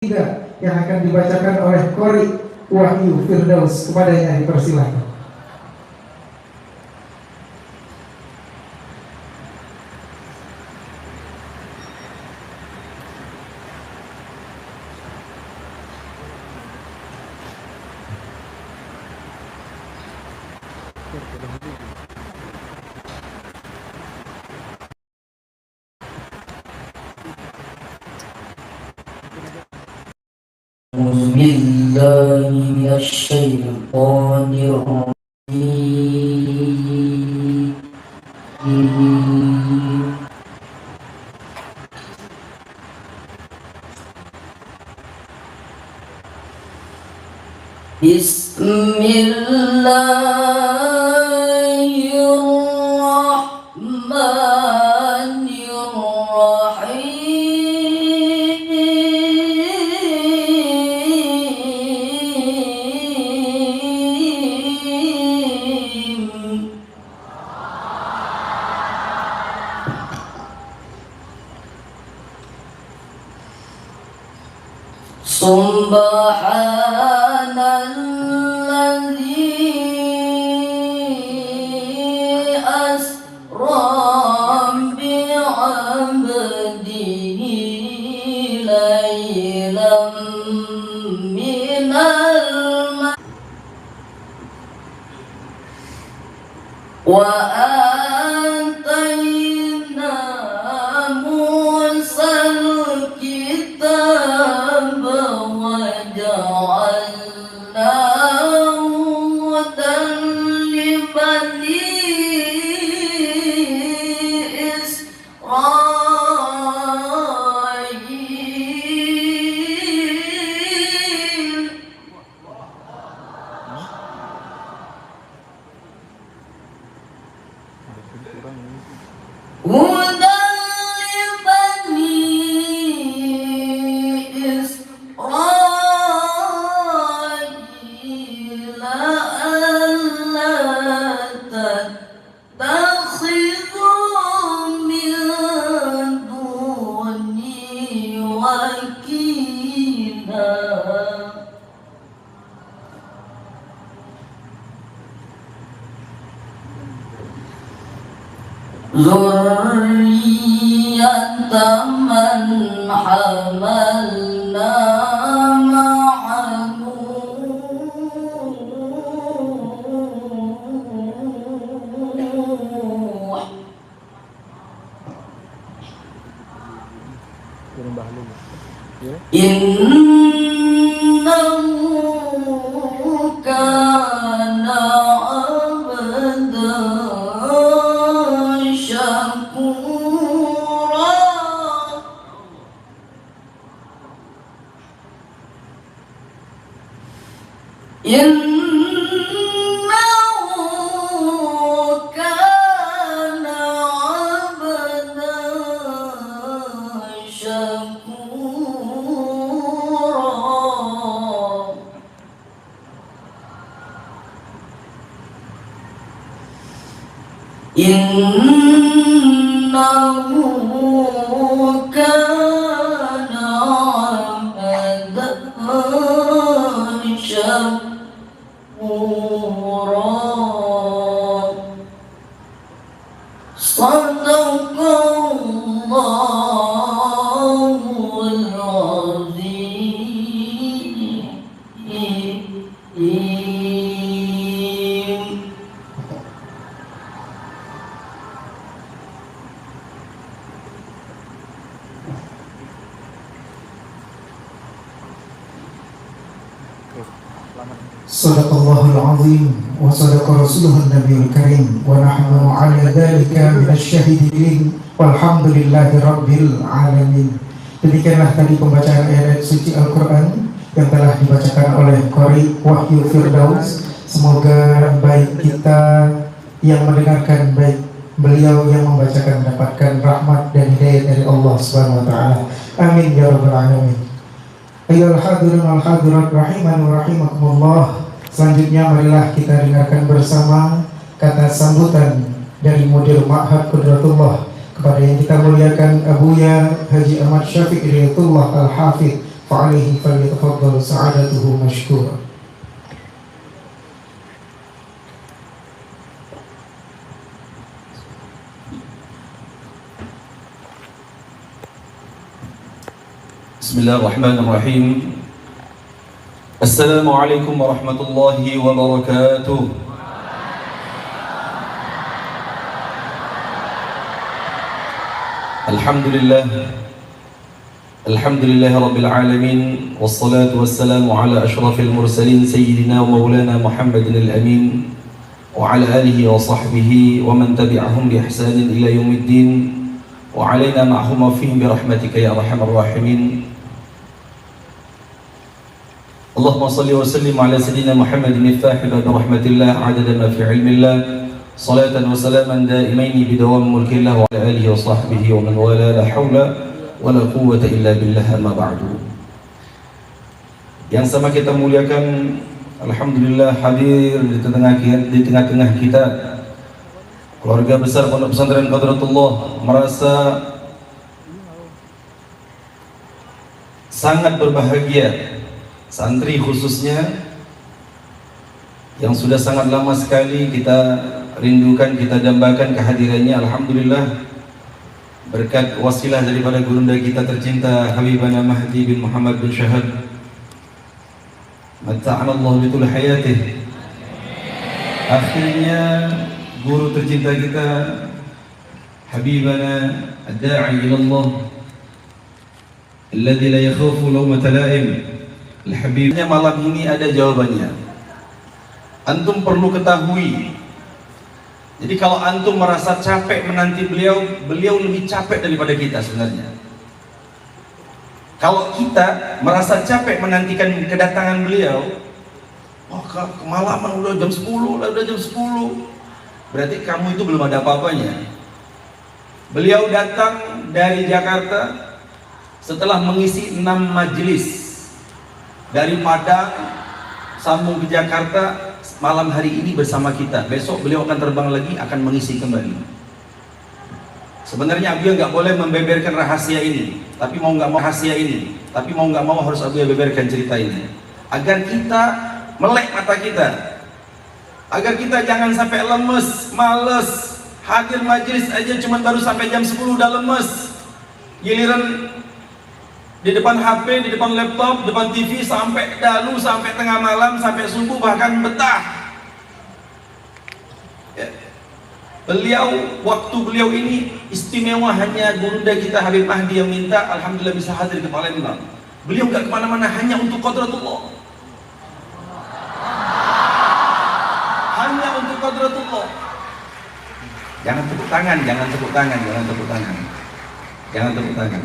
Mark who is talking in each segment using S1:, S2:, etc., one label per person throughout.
S1: 3 yang akan dibacakan oleh Qori Wahyu Firdaus. Kepadanya dipersilakan.
S2: Bismillah minasyaitonir rajim. Bismillahirrahmanirrahim. Subhanalladzi asra bi'abdihi laylan minal wa atayna Musal kitab wa ja'alnahu hudan li bani Israil. Hudan li bani Israil alla tattakhidhu min duni wakila. Zurriyatan man hamalna ma'anu innahu kana abdan syakura. Innahu kana abdan syakura. Innahu kana abdan syakura. Sadaqallahul azim.
S1: Sadaqallahul azim wa sadaqa rasuluhun nabiyul karim wa nahnu ala dhalika minasyahidin walhamdulillahi rabbil alamin. Demikianlah tadi pembacaan ayat suci Al-Quran yang telah dibacakan oleh Qori Wahyu Firdaus. Semoga baik kita yang mendengarkan, baik beliau yang membacakan mendapatkan rahmat dan hidayah dari Allah Subhanahu wa taala. Amin ya rabbal alamin. Ayyuhal hadirin wal hadirat rahiman wa rahimakumullah. Selanjutnya marilah kita dengarkan bersama kata sambutan dari Mudir Ma'had Qudratullah kepada yang kita muliakan Abuya Haji Ahmad Syafiq Riyatullah Al-Hafidh فعليه فليتفضل سعادته مشكورا.
S3: بسم الله الرحمن الرحيم. السلام عليكم ورحمة الله وبركاته. الحمد لله رب العالمين، والصلاة والسلام على أشرف المرسلين سيدنا ومولانا محمد الأمين وعلى آله وصحبه ومن تبعهم بإحسان إلى يوم الدين، وعلينا معهم فيهم برحمتك يا أرحم الراحمين. اللهم صل وسلم على سيدنا محمد مفتاح باب رحمة الله عدد ما في علم الله، صلاة وسلاما دائمين بدوام ملك الله وعلى آله وصحبه ومن والاه، لا حول ولا قوة إلا بالله. أما بعد. Yang sama kita muliakan, alhamdulillah hadir di tengah-tengah kita keluarga besar Pondok Pesantren Qadratullah, merasa sangat berbahagia, santri khususnya yang sudah sangat lama sekali kita rindukan, kita dambakan kehadirannya. Alhamdulillah berkat wasilah daripada gurunda kita tercinta Habibana Mahdi bin Muhammad bin Syahad, matta'ana Allah bitul hayatih, akhirnya guru tercinta kita Habibana ad-da'i ila Allah alladzi la yakhafu lawmata la'im, al-habibnya malam ini ada jawabannya. Antum perlu ketahui, jadi kalau antum merasa capek menanti beliau, beliau lebih capek daripada kita sebenarnya. Kalau kita merasa capek menantikan kedatangan beliau, oh kemalaman udah jam 10 lah, udah jam 10, berarti kamu itu belum ada apa-apanya. Beliau datang dari Jakarta setelah mengisi 6 majelis dari Padang, sambung ke Jakarta, malam hari ini bersama kita. Besok beliau akan terbang lagi, akan mengisi kembali. Sebenarnya Abuya nggak boleh membeberkan rahasia ini, tapi mau nggak mau harus Abuya beberkan cerita ini, agar kita melek mata kita, agar kita jangan sampai lemes, males. Hadir majelis aja cuma baru sampai jam 10 udah lemes, giliran di depan HP, di depan laptop, depan TV sampai dalu, sampai tengah malam, sampai subuh, bahkan betah. Ya. Waktu beliau ini istimewa, hanya gurunda kita Habib Mahdi yang minta, alhamdulillah bisa hadir ke Palembang. Beliau nggak kemana-mana, hanya untuk Qadratullah, hanya untuk Qadratullah. Jangan tepuk tangan, jangan tepuk tangan, jangan tepuk tangan, jangan tepuk tangan.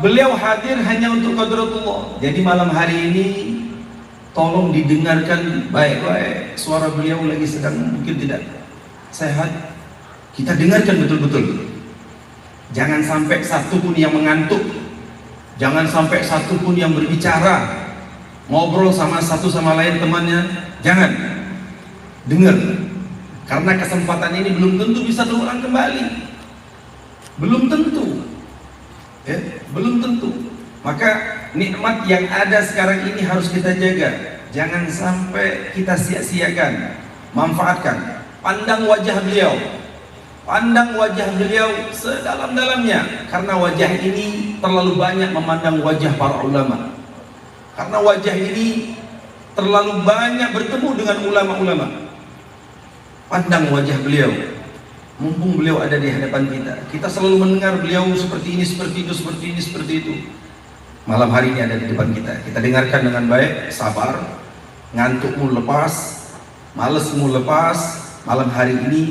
S3: Beliau hadir hanya untuk Qadratullah. Jadi malam hari ini tolong didengarkan baik-baik. Suara beliau lagi sedang mungkin tidak sehat, kita dengarkan betul-betul. Jangan sampai satu pun yang mengantuk, jangan sampai satu pun yang berbicara, ngobrol sama satu sama lain temannya, jangan. Dengar, karena kesempatan ini belum tentu bisa terulang kembali, belum tentu. Ya, belum tentu. Maka nikmat yang ada sekarang ini harus kita jaga, jangan sampai kita sia-siakan. Manfaatkan, pandang wajah beliau, pandang wajah beliau sedalam-dalamnya, karena wajah ini terlalu banyak memandang wajah para ulama, karena wajah ini terlalu banyak bertemu dengan ulama-ulama. Pandang wajah beliau, mumpung beliau ada di hadapan kita. Kita selalu mendengar beliau seperti ini, seperti itu, seperti ini, seperti itu. Malam hari ini ada di depan kita, kita dengarkan dengan baik, sabar. Ngantukmu lepas, malesmu lepas. Malam hari ini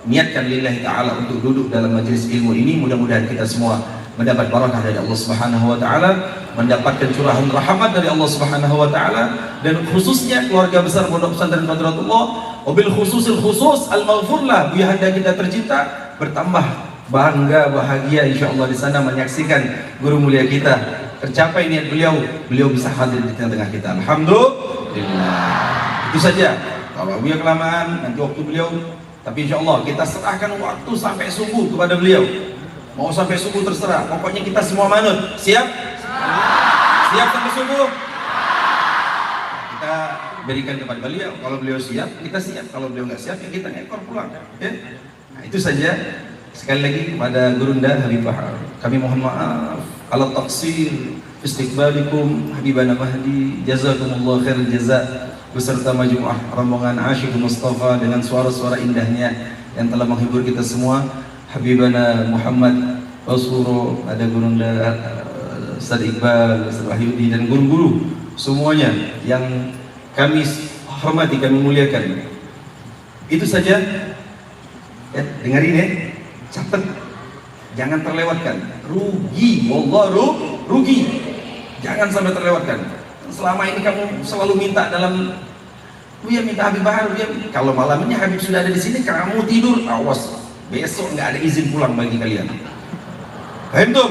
S3: niatkan lillahi ta'ala untuk duduk dalam majelis ilmu ini. Mudah-mudahan kita semua mendapat barakah dari Allah Subhanahu wa ta'ala, mendapatkan curahan rahmat dari Allah Subhanahu wa ta'ala, dan khususnya keluarga besar Pondok Pesantren Qadratullah, wabil khususil khusus al-maghfurlah, Buya Handa kita tercinta, bertambah bangga, bahagia insyaallah di sana menyaksikan guru mulia kita tercapai niat beliau. Beliau bisa hadir di tengah-tengah kita, alhamdulillah. Itu saja. Kalau Buya kelamaan nanti waktu beliau, tapi insyaallah kita serahkan waktu sampai subuh kepada beliau. Mau sampai subuh terserah, pokoknya kita semua manut. Siap? Siap sampai subuh? Kita berikan kepada beliau. Kalau beliau siap, kita siap. Kalau beliau nggak siap, ya kita ngekor pulang. Ya? Nah, itu saja. Sekali lagi kepada Gurunda Habibah, kami mohon maaf ala taksir istiqbalikum Habibana Mahdi, jazakumullah khairal jaza, beserta majmuah rombongan Asyik Mustafa dengan suara-suara indahnya yang telah menghibur kita semua. Habibana Muhammad Rasuro, ada Gurunda Ustaz Iqbal, Ustaz Wahyudi, dan guru-guru semuanya yang kami hormati, kami muliakan. Itu saja. Ya, dengarin ya, catat, jangan terlewatkan. Rugi, wallah rugi. Jangan sampai terlewatkan. Selama ini kamu selalu minta dalam, ya minta Habib Bahar, ya. Kalau malam ini Habib sudah ada di sini, kamu tidur, awas, besok nggak ada izin pulang bagi kalian. Paham tuh?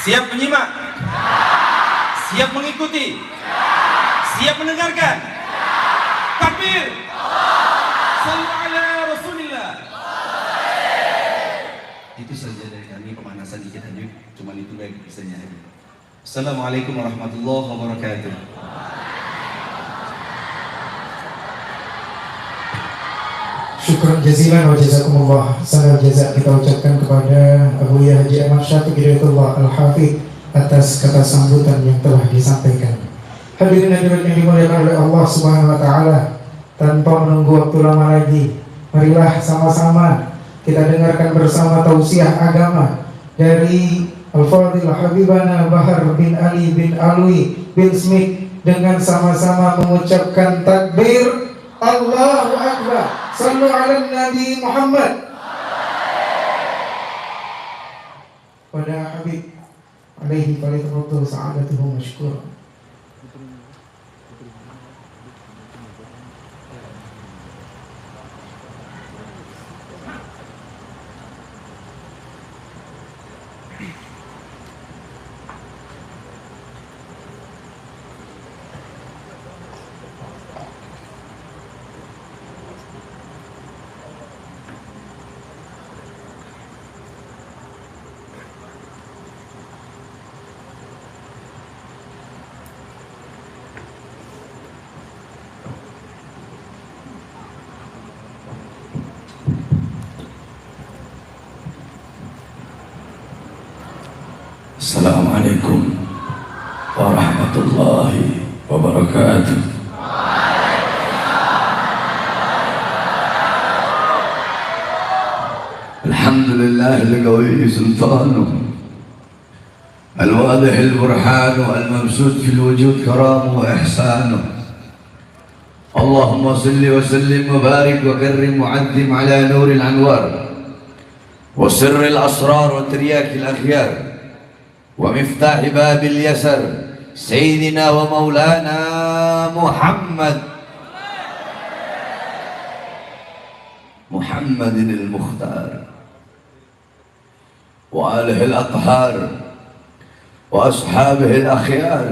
S3: Siap menyimak? Siap mengikuti? Siap mendengarkan? Takbir! Sallu ala Rasulillah. Itu saja dari kami, pemanasan dikit aja. Cuma itu baik bisanya. Assalamualaikum warahmatullahi wabarakatuh.
S1: Syukran jazilan wa jazakumullah. Salam jaza kita ucapkan kepada Abu Yahya Haji Ahmad Syafiq Hidayatullah Al-Hafidh atas kata sambutan yang telah disampaikan. Hadirin hadirat yang dimuliakan oleh Allah Subhanahu wa taala, tanpa menunggu waktu lama lagi, marilah sama-sama kita dengarkan bersama tausiah agama dari Al-Fadhil Habibana Bahar bin Ali bin Alwi bin Smith dengan sama-sama mengucapkan takbir Allahu Akbar. Sallu ala Nabi Muhammad. Pada Habib alaihi faliyatafadhal sa'adatuhu mashkur.
S4: Assalamualaikum warahmatullahi wabarakatuh. Alhamdulillah al-qawi sultanuh الواضح البرهان الممسود في الوجود كرامه وإحسانه اللهم صل وسلم وبارك وكرم وعظم على نور الأنوار وسر الأسرار وترياك الأخيار ومفتاح باب اليسر سيدنا ومولانا محمد المختار وآله الأطهار وأصحابه الأخيار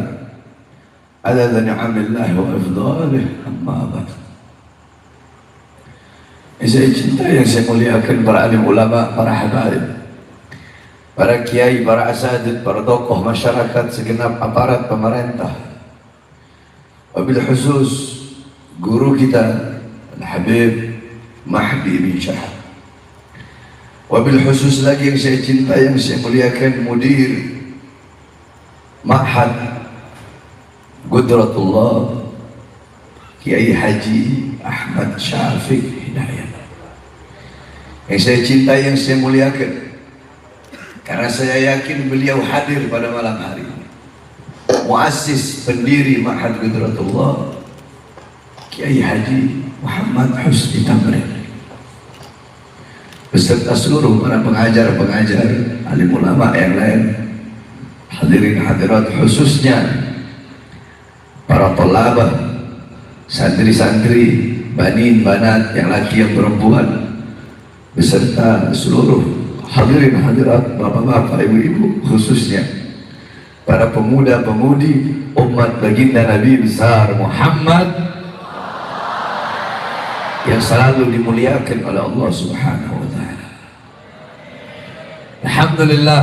S4: عدد نعم الله وإفضاله. أما بعد, saya cinta yang saya muliakan para alim ulama, para habaib, para kiai, para asatidz, para tokoh masyarakat, segenap aparat pemerintah, wabil khusus guru kita Al-Habib Mahdi bin Syahab, wabil khusus lagi yang saya cinta, yang saya muliakan mudir Ma'had Qudratullah Kiai Haji Ahmad Syafiq Hidayat, yang saya cinta, yang saya muliakan, karena saya yakin beliau hadir pada malam hari ini. Muassis, pendiri Ma'had Qudratullah Kiai Haji Muhammad Husni Tamrin, beserta seluruh para pengajar-pengajar, alim ulama yang lain, hadirin hadirat, khususnya para thalabah, santri-santri, banin, banat, yang laki yang perempuan, beserta seluruh hadirin hadirat, bapak-bapak, ibu-ibu, khususnya para pemuda-pemudi umat baginda Nabi besar Muhammad yang selalu dimuliakan oleh Allah Subhanahu wa taala. Alhamdulillah,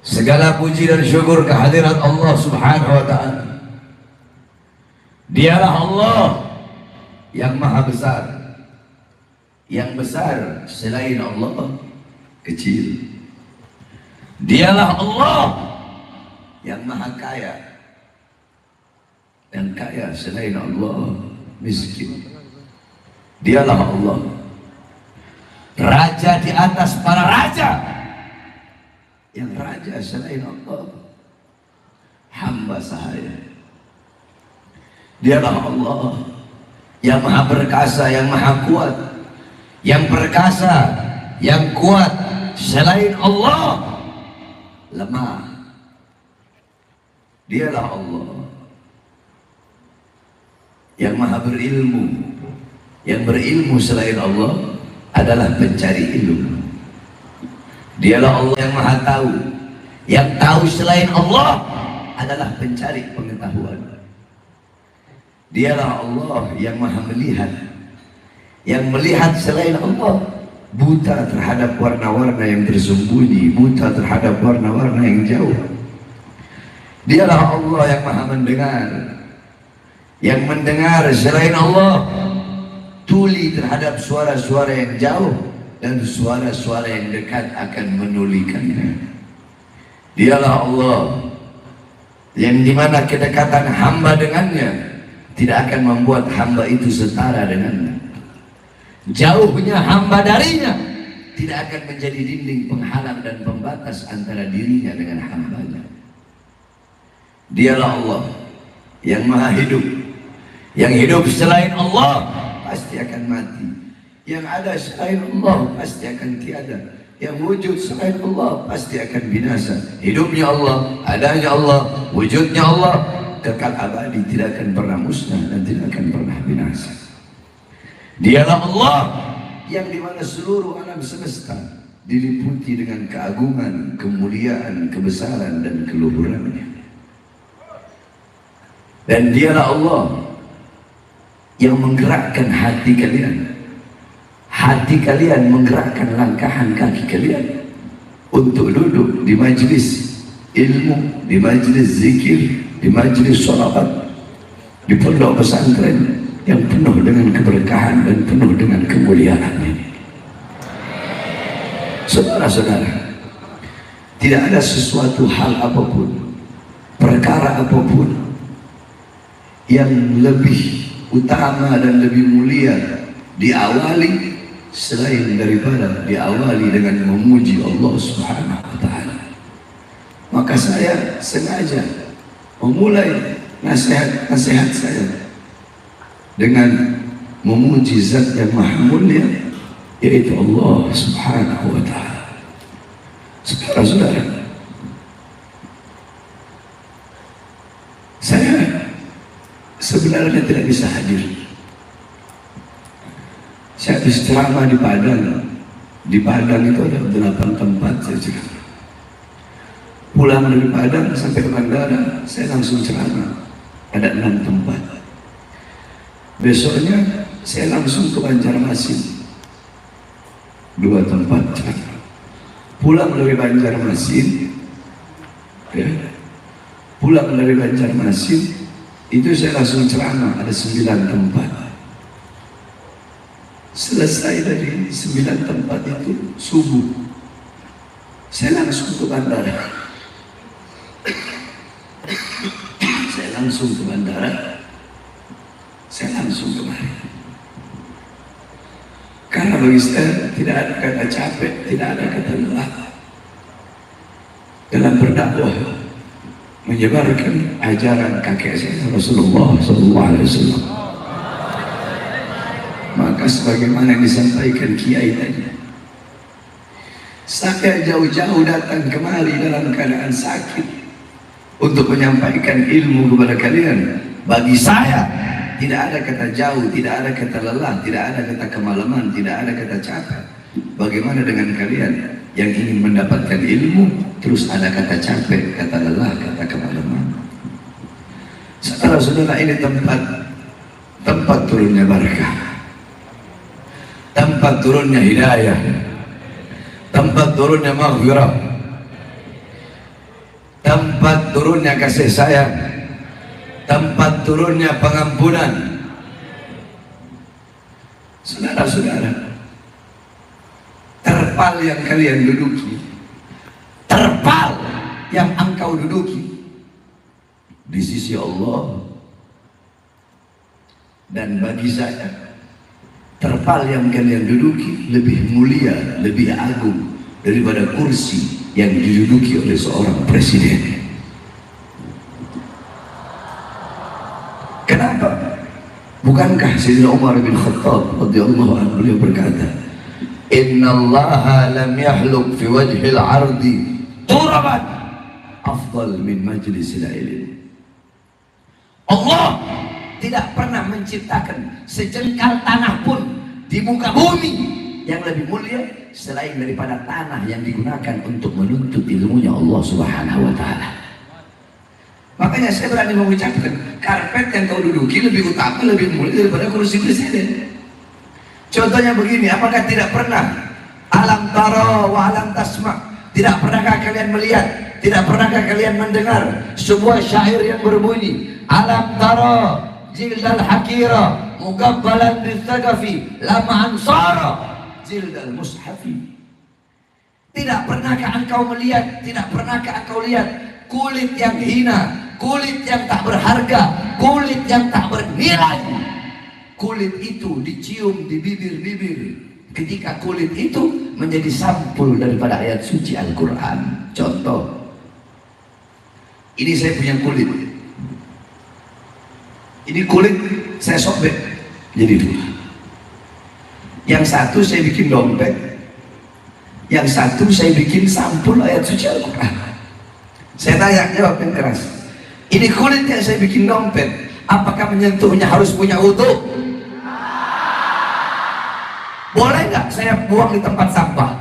S4: Segala puji dan syukur kehadirat Allah Subhanahu wa ta'ala. Dialah Allah yang maha besar. Yang besar selain Allah kecil. Dialah Allah yang maha kaya. Dan kaya selain Allah miskin. Dialah Allah raja di atas para raja. Yang raja selain Allah hamba sahaya. Dialah Allah yang maha perkasa, yang maha kuat. Yang perkasa, yang kuat selain Allah lemah. Dialah Allah yang maha berilmu. Yang berilmu selain Allah adalah pencari ilmu. Dialah Allah yang maha tahu. Yang tahu selain Allah adalah pencari pengetahuan. Dialah Allah yang maha melihat. Yang melihat selain Allah buta terhadap warna-warna yang tersembunyi, buta terhadap warna-warna yang jauh. Dialah Allah yang maha mendengar. Yang mendengar selain Allah tuli terhadap suara-suara yang jauh dan suara-suara yang dekat akan menulikannya. Dialah Allah yang dimana kedekatan hamba dengannya tidak akan membuat hamba itu setara dengannya. Jauhnya hamba darinya tidak akan menjadi dinding penghalang dan pembatas antara dirinya dengan hambanya. Dialah Allah yang maha hidup. Yang hidup selain Allah pasti akan mati. Yang ada selain Allah pasti akan tiada. Yang wujud selain Allah pasti akan binasa. Hidupnya Allah, adanya Allah, wujudnya Allah kekal abadi, tidak akan pernah musnah dan tidak akan pernah binasa. Dialah Allah yang dimana seluruh alam semesta diliputi dengan keagungan, kemuliaan, kebesaran dan keluhurannya. Dan dialah Allah yang menggerakkan hati kalian. Hati kalian menggerakkan langkahan kaki kalian untuk duduk di majlis ilmu, di majlis zikir, di majlis sholawat, di pondok pesantren yang penuh dengan keberkahan dan penuh dengan kemuliaan ini. Saudara-saudara, tidak ada sesuatu hal apapun, perkara apapun yang lebih utama dan lebih mulia diawali selain daripada diawali dengan memuji Allah Subhanahu wa ta'ala. Maka saya sengaja memulai nasihat saya dengan memuji zat yang maha mulia, yaitu Allah Subhanahu wa ta'ala. Saudara-saudara, saya sebenarnya tidak bisa hadir. Saya habis ceramah di Padang. Di Padang itu ada 8 tempat saya ceramah. Pulang dari Padang sampai ke bandara, saya langsung ceramah. Ada 6 tempat. Besoknya saya langsung ke Banjarmasin. 2 tempat ceramah. Pulang dari Banjarmasin, ya, pulang dari Banjarmasin itu saya langsung ceramah, ada 9 tempat. Selesai dari 9 tempat itu subuh, saya langsung ke bandara. Saya langsung ke bandara, saya langsung kemari. Karena bagi saya tidak ada kata capek, tidak ada kata lelah dalam berdakwah, menyebarkan ajaran kakek saya Rasulullah SAW. Maka sebagaimana yang disampaikan Kiai tadi, saya jauh-jauh datang kemari dalam keadaan sakit untuk menyampaikan ilmu kepada kalian. Bagi saya tidak ada kata jauh, tidak ada kata lelah, tidak ada kata kemalaman, tidak ada kata capek. Bagaimana dengan kalian yang ingin mendapatkan ilmu, terus ada kata capek, kata lelah, kata kemalaman? Saudara-saudara, ini tempat turunnya barakah, tempat turunnya hidayah, tempat turunnya maghfirah. tempat turunnya kasih sayang, tempat turunnya pengampunan. Saudara-saudara, terpal yang kalian duduki, terpal yang engkau duduki di sisi Allah dan bagi saya, terpal yang kalian duduki lebih mulia, lebih agung daripada kursi yang diduduki oleh seorang presiden. Kenapa? Bukankah Sayyidina Umar bin Khattab radhiyallahu anhu beliau berkata, "Innallaha lam yahluk fi wajhil ardi turaban afdal min majlisil ilm." Allah tidak pernah menciptakan sejengkal tanah pun di muka bumi yang lebih mulia selain daripada tanah yang digunakan untuk menuntut ilmunya Allah Subhanahu wa taala. Makanya saya berani mengucapkan, karpet yang kau duduki lebih utama, lebih mulia daripada kursi presiden. Contohnya begini, apakah tidak pernah alam tara wa alam tasma, tidak pernahkah kalian melihat, tidak pernahkah kalian mendengar sebuah syair yang berbunyi, alam tara jildal hakira mugabbalan bisagafi lama ansara jildal mushafi. Tidak pernahkah engkau melihat, tidak pernahkah engkau lihat kulit yang hina, kulit yang tak berharga, kulit yang tak bernilai, kulit itu dicium di bibir-bibir ketika kulit itu menjadi sampul daripada ayat suci Al-Quran. Contoh, ini saya punya kulit, ini kulit saya sobek jadi dua, yang satu saya bikin dompet, yang satu saya bikin sampul ayat suci Al-Quran. Saya tanya, jawab yang keras, ini kulit yang saya bikin dompet, apakah menyentuhnya harus punya wudu? Boleh nggak saya buang di tempat sampah?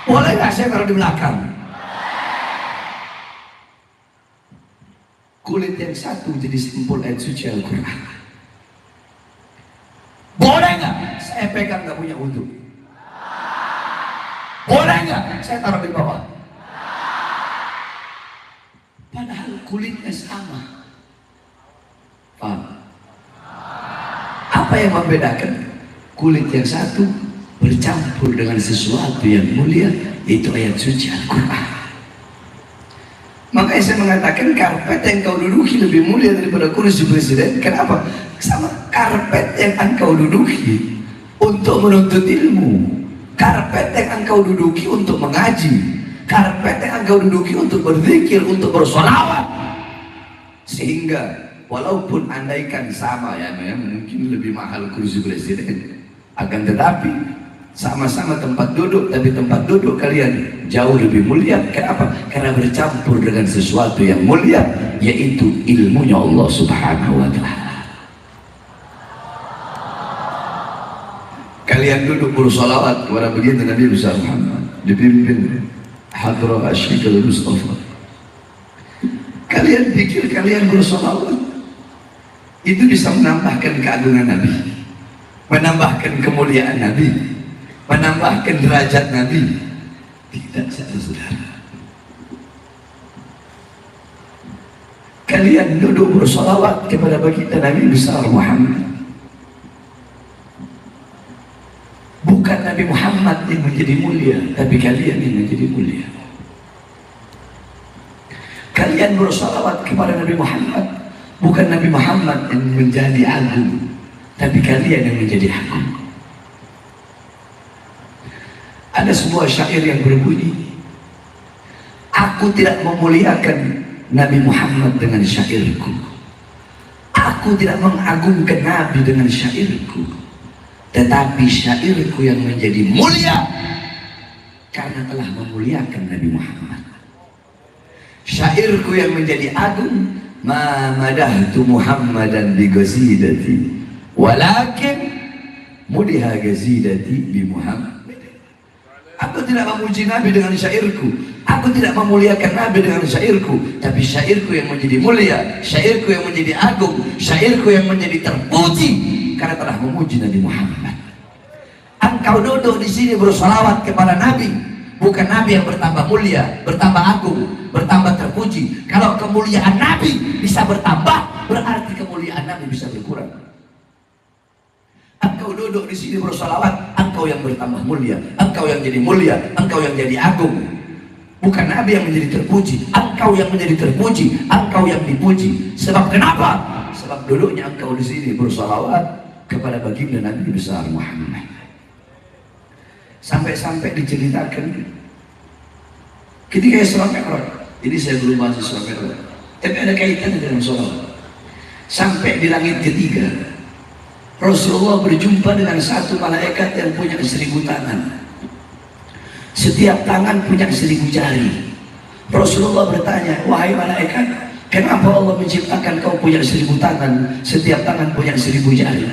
S4: Boleh nggak saya taruh di belakang? Kulit yang satu jadi simpul ayat suci Al-Quran. Boleh nggak saya pegang nggak punya wudu? Boleh nggak saya taruh di bawah? Padahal kulitnya sama. Paham? Apa yang membedakan? Kulit yang satu bercampur dengan sesuatu yang mulia, itu ayat suci Al-Quran. Makanya saya mengatakan karpet yang kau duduki lebih mulia daripada kursi presiden. Kenapa? Sama karpet yang engkau duduki untuk menuntut ilmu, karpet yang engkau duduki untuk mengaji, karpet yang engkau duduki untuk berzikir, untuk bersolawat. Sehingga walaupun andaikan sama ya, mungkin lebih mahal kursi presiden, akan tetapi sama-sama tempat duduk, tapi tempat duduk kalian jauh lebih mulia. Kenapa? Karena bercampur dengan sesuatu yang mulia, yaitu ilmunya Allah Subhanahu wa ta'ala. Kalian duduk bersolawat kepada baginda Nabi besar Muhammad, dipimpin Hadrah Asy-Syaikh Mustafa. Kalian pikir kalian bersolawat itu bisa menambahkan keagungan Nabi, menambahkan kemuliaan Nabi, menambahkan derajat Nabi? Tidak, saudara. Kalian duduk bersolawat kepada baginda Nabi besar Muhammad, bukan Nabi Muhammad yang menjadi mulia, tapi kalian yang menjadi mulia. Kalian bersolawat kepada Nabi Muhammad, bukan Nabi Muhammad yang menjadi agung, tapi kalian yang menjadi agung. Ada sebuah syair yang berbunyi, aku tidak memuliakan Nabi Muhammad dengan syairku, aku tidak mengagungkan Nabi dengan syairku, tetapi syairku yang menjadi mulia karena telah memuliakan Nabi Muhammad. Syairku yang menjadi agung, ma madahtu Muhammadan bi ghasidati walakin mudiha ghazidati bi Muhammad. Aku tidak memuji Nabi dengan syairku, aku tidak memuliakan Nabi dengan syairku, tapi syairku yang menjadi mulia, syairku yang menjadi agung, syairku yang menjadi terpuji karena telah memuji Nabi Muhammad. Engkau duduk di sini bersolawat kepada Nabi, bukan Nabi yang bertambah mulia, bertambah agung, terpuji. Kalau kemuliaan Nabi bisa bertambah, berarti kemuliaan Nabi bisa berkurang. Engkau duduk di sini bersolawat, engkau yang bertambah mulia, engkau yang jadi mulia, engkau yang jadi agung. Bukan Nabi yang menjadi terpuji, engkau yang menjadi terpuji, engkau yang dipuji. Sebab kenapa? Sebab duduknya engkau di sini bersolawat kepada baginda Nabi besar Muhammad. Sampai-sampai diceritakan ketika Isra Mi'raj. Ini saya belum bahas Isra Mi'raj, tapi ada kaitannya dengan sholawat. Sampai di langit ketiga, Rasulullah berjumpa dengan satu malaikat yang punya 1000 tangan. Setiap tangan punya 1000 jari. Rasulullah bertanya, wahai malaikat, kenapa Allah menciptakan kau punya 1000 tangan, setiap tangan punya 1000 jari?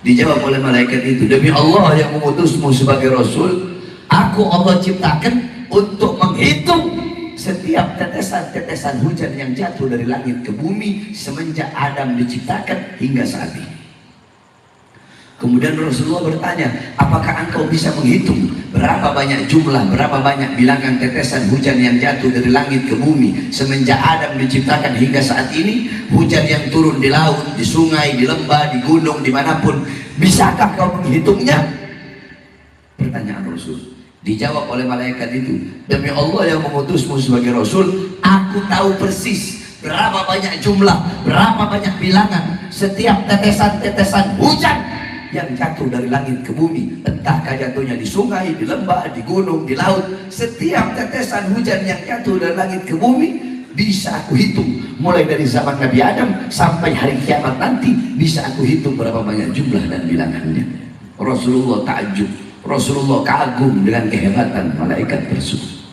S4: Dijawab oleh malaikat itu, demi Allah yang mengutusmu sebagai Rasul, aku Allah ciptakan untuk menghitung setiap tetesan-tetesan hujan yang jatuh dari langit ke bumi semenjak Adam diciptakan hingga saat ini. Kemudian Rasulullah bertanya, apakah engkau bisa menghitung berapa banyak jumlah, berapa banyak bilangan tetesan hujan yang jatuh dari langit ke bumi semenjak Adam diciptakan hingga saat ini? Hujan yang turun di laut, di sungai, di lembah, di gunung, dimanapun, bisakah kau menghitungnya? Pertanyaan Rasul. Dijawab oleh malaikat itu, demi Allah yang mengutusmu sebagai Rasul, aku tahu persis berapa banyak jumlah, berapa banyak bilangan setiap tetesan-tetesan hujan yang jatuh dari langit ke bumi, entahkah jatuhnya di sungai, di lembah, di gunung, di laut. Setiap tetesan hujan yang jatuh dari langit ke bumi bisa aku hitung, mulai dari zaman Nabi Adam sampai hari kiamat nanti bisa aku hitung berapa banyak jumlah dan bilangannya. Rasulullah takjub, Rasulullah kagum dengan kehebatan malaikat tersebut.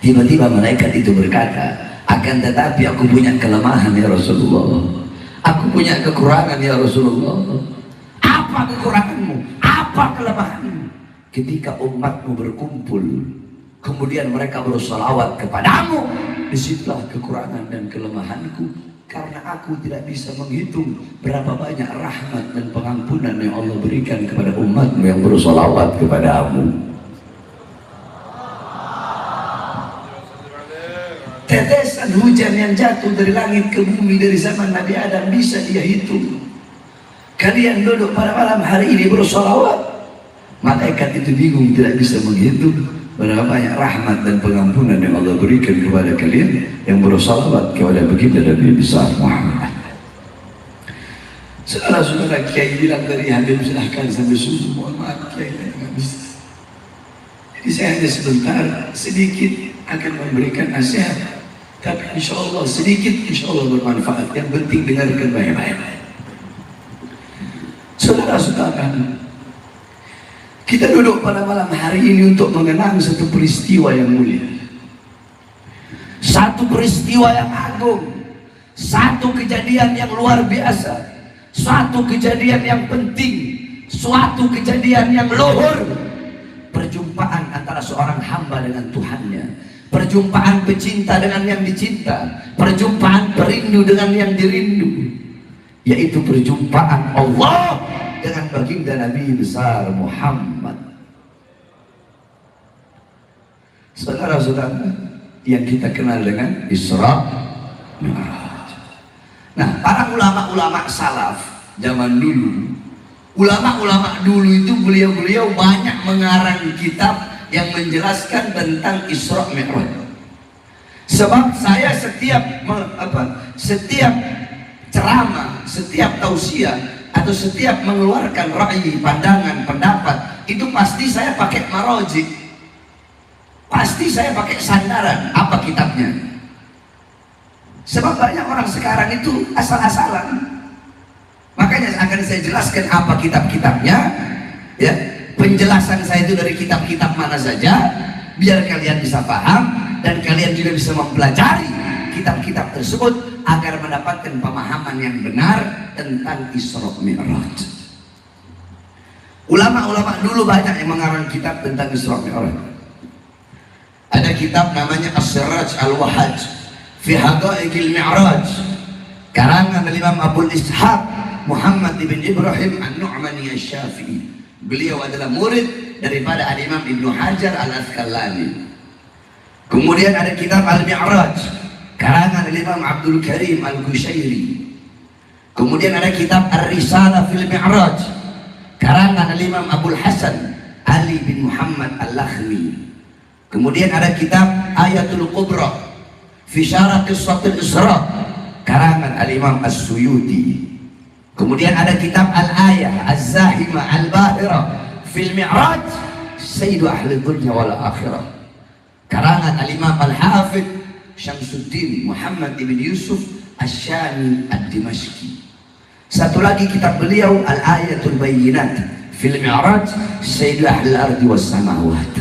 S4: Tiba-tiba malaikat itu berkata, akan tetapi aku punya kelemahan ya Rasulullah, aku punya kekurangan ya Rasulullah. Apa kekuranganmu? Apa kelemahanmu? Ketika umatmu berkumpul, kemudian mereka bersolawat kepadamu, disitulah kekurangan dan kelemahanku, karena aku tidak bisa menghitung berapa banyak rahmat dan pengampunan yang Allah berikan kepada umatmu yang bersolawat kepadamu. Tetesan hujan yang jatuh dari langit ke bumi dari zaman Nabi Adam bisa dia hitung. Kalian duduk pada malam hari ini bersolawat, malaikat itu bingung, tidak bisa menghitung berapa banyak rahmat dan pengampunan yang Allah berikan kepada kalian yang bersolawat kepada baginda Nabi besar Muhammad. Saudara-saudara, Kiai bilang dari Habib silahkan sampai subuh, mohon maaf Kiai nggak bisa. Jadi saya hanya sebentar sedikit akan memberikan nasihat, tapi insya Allah sedikit insya Allah bermanfaat. Yang penting dengarkan baik-baik. Saudara-saudara, kita duduk pada malam hari ini untuk mengenang satu peristiwa yang mulia, satu peristiwa yang agung, satu kejadian yang luar biasa, suatu kejadian yang penting, suatu kejadian yang luhur. Perjumpaan antara seorang hamba dengan Tuhannya, perjumpaan pecinta dengan yang dicinta, perjumpaan perindu dengan yang dirindu, yaitu perjumpaan Allah dengan baginda Nabi besar Muhammad. Saudara-saudara yang kita kenal dengan Isra Mi'raj. Nah, para ulama-ulama salaf zaman dulu, ulama-ulama dulu itu beliau-beliau banyak mengarang kitab yang menjelaskan tentang Isra Mi'raj. Sebab saya setiap ceramah, setiap tausiah atau setiap mengeluarkan ra'yi, pandangan, pendapat, itu pasti saya pakai marojik, pasti saya pakai sandaran apa kitabnya. Sebab banyak orang sekarang itu asal-asalan. Makanya akan saya jelaskan apa kitab-kitabnya, ya. Penjelasan saya itu dari kitab-kitab mana saja, biar kalian bisa paham dan kalian juga bisa mempelajari kitab-kitab tersebut agar mendapatkan pemahaman yang benar tentang Isra Mi'raj. Ulama-ulama dulu banyak yang mengarang kitab tentang Isra Mi'raj. Ada kitab namanya As-Siraj Al-Wahaj fi Haqa'iqil Mi'raj, karangan Imam Abu Ishaq Muhammad ibn Ibrahim An-Nu'mani Asy-Syafi'i. Beliau adalah murid daripada Al-Imam Ibnu Hajar Al-Asqalani. Kemudian ada kitab Al-Mi'raj karangan Imam Abdul Karim Al-Qushairi. Kemudian ada kitab Ar-Risalah fil Mi'raj karangan Imam Abul Hasan Ali bin Muhammad Al-Lakhmi. Kemudian ada kitab Ayatul Kubra fi Syarah Qissatul Isra karangan Al-Imam As-Suyuti. Kemudian ada kitab Al-Ayah Az-Zahimah Al-Bahirah fil Mi'raj Sayyidu Ahli Dunya wal Akhirah karangan Al-Imam Al-Hafidh Syamsuddin Muhammad ibn Yusuf Asy-Syami Ad-Dimashqi. Satu lagi kitab beliau Al-Ayatul Bayyinat fil Mi'raj Sayyidu Ahli Al-Ardi was Samawat.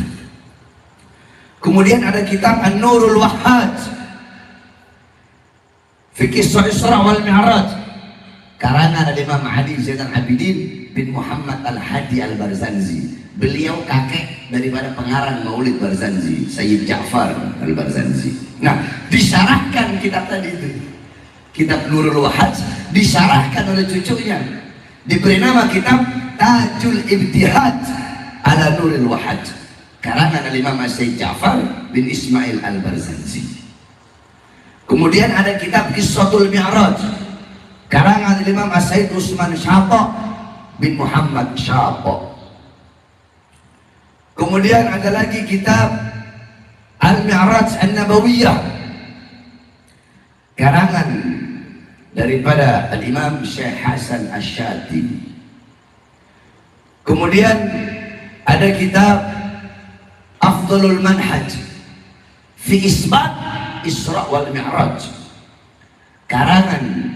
S4: Kemudian ada kitab An-Nurul Wahhaj fi Qissah Isra wal Mi'raj karangan Imam Ali Zainal Abidin bin Muhammad Al-Hadi Al-Barzanji. Beliau kakek daripada pengarang Maulid Barzanji, Sayyid Ja'far Al-Barzanji. Nah, disyarahkan kitab tadi itu, kitab Nurul Wahhaj, disyarahkan oleh cucunya, diberi nama kitab Tajul Ibtihad ala Nurul Wahhaj karangan Imam Sayyid Ja'far bin Ismail Al-Barzanji. Kemudian ada kitab Qissatul Mi'raj karangan Imam Sayyid Utsman Syata bin Muhammad Syata. Kemudian ada lagi kitab Al-Mi'raj An-Nabawiyah karangan daripada Al-Imam Syekh Hasan Asy-Syadili. Kemudian ada kitab Afdhalul Manhaj fi Isbat Isra wal Mi'raj karangan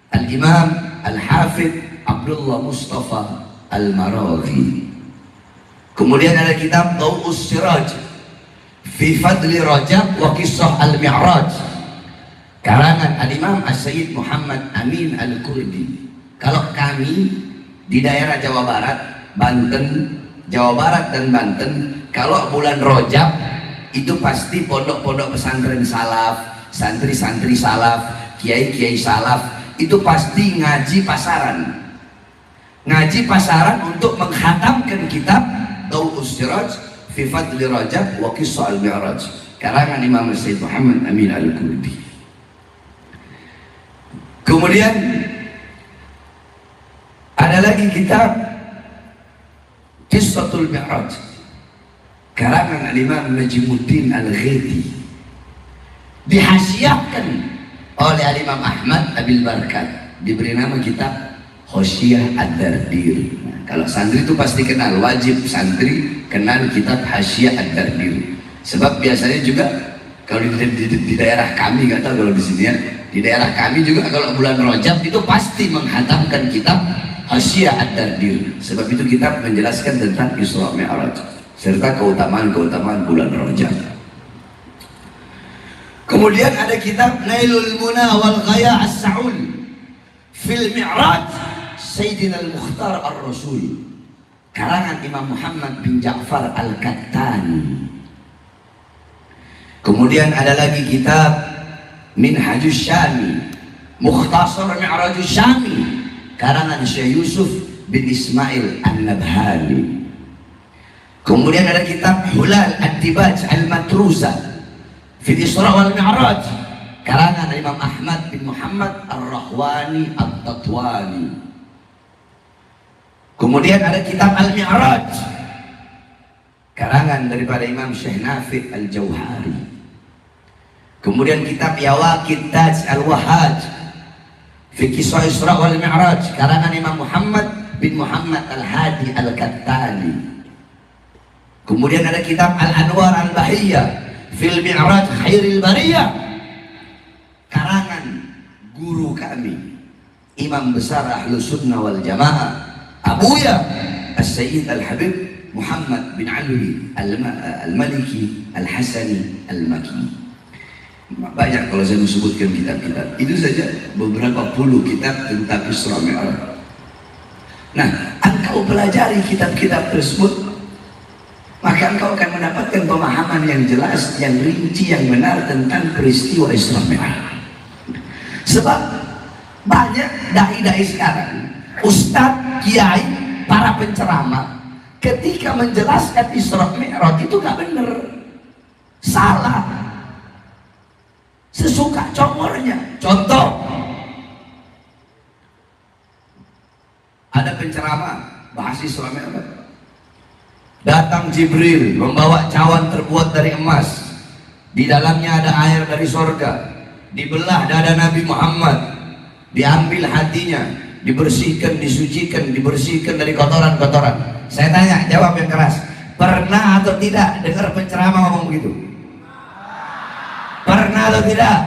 S4: Al-Imam Al-Hafidh Abdullah Mustafa Al-Maraghi. Kemudian ada kitab Daw'us Siraj fi Fadli Rajab wa Qissah Al-Mi'raj karangan Al-Imam As-Sayyid Muhammad Amin Al-Kurdi. Kalau kami di daerah Jawa Barat, Banten, Jawa Barat dan Banten, kalau bulan Rajab itu pasti pondok-pondok pesantren salaf, santri-santri salaf, kiai-kiai salaf itu pasti ngaji pasaran. Ngaji pasaran untuk menghatamkan kitab Daw'us Siraj fi Fadli Rajab wa Qissah Al-Mi'raj karangan Imam Sayyid Muhammad Amin Al-Kurdi. Kemudian ada lagi kitab Qissatul Mi'raj karangan Imam Najmuddin Al-Ghiti, dihasiahkan oleh Imam Ahmad Abil Barakat, diberi nama kitab Hosyiah Ad-Dardir. Nah, kalau santri itu pasti kenal, wajib santri kenal kitab Hosyiah Ad-Dardir. Sebab biasanya juga kalau di daerah kami, nggak tahu kalau di sini ya, di daerah kami juga kalau bulan Rajab itu pasti menghatamkan kitab Hosyiah Ad-Dardir. Sebab itu kitab menjelaskan tentang Isra Mi'raj serta keutamaan-keutamaan bulan Rajab. Kemudian ada kitab Nailul Muna wal Ghaya As-Sa'ul fil Mi'raj Sayyidina Al-Mukhtar Ar-Rasul karangan Imam Muhammad bin Ja'far Al-Kattani. Kemudian ada lagi kitab Minhajus Syami Mukhtasar Mi'rajus Syami karangan Syekh Yusuf bin Ismail An-Nabhani. Kemudian ada kitab Hulal Ad-Dibaj Al-Matruza fi Isra wal Mi'raj karangan Imam Ahmad bin Muhammad Ar-Rahwani At-Tatwani. Kemudian ada kitab Al-Mi'raj karangan daripada Imam Syekh Nafi' Al-Jauhari. Kemudian kitab Yawaqid Taj Al-Wahhaj fi Qissah Isra wal Mi'raj karangan Imam Muhammad bin Muhammad Al-Hadi Al-Kattani. Kemudian ada kitab Al-Anwar Al-Bahiyah fil Mi'raj Khairil Bariyah karangan guru kami Imam besar Ahlus Sunnah wal Jamaah Abuya As-Sayyid Al-Habib Muhammad bin Alwi Al-Maliki Al-Hasani Al-Maki. Banyak kalau saya sebutkan kitab-kitab itu saja, beberapa puluh kitab tentang Isra Mi'raj. Nah, engkau pelajari kitab-kitab tersebut, maka engkau akan mendapatkan pemahaman yang jelas, yang rinci, yang benar tentang peristiwa Isra Mi'raj. Sebab banyak dai-dai sekarang, ustadz, kiai, para penceramah ketika menjelaskan Isra Mi'raj itu gak benar. Salah. Sesuka comornya. Contoh, ada penceramah bahas Islam apa? Datang Jibril membawa cawan terbuat dari emas. Di dalamnya ada air dari sorga. Dibelah dada Nabi Muhammad, diambil hatinya, dibersihkan, disucikan, dibersihkan dari kotoran-kotoran. Saya tanya, jawab yang keras. Pernah atau tidak dengar penceramah ngomong begitu? Pernah atau tidak?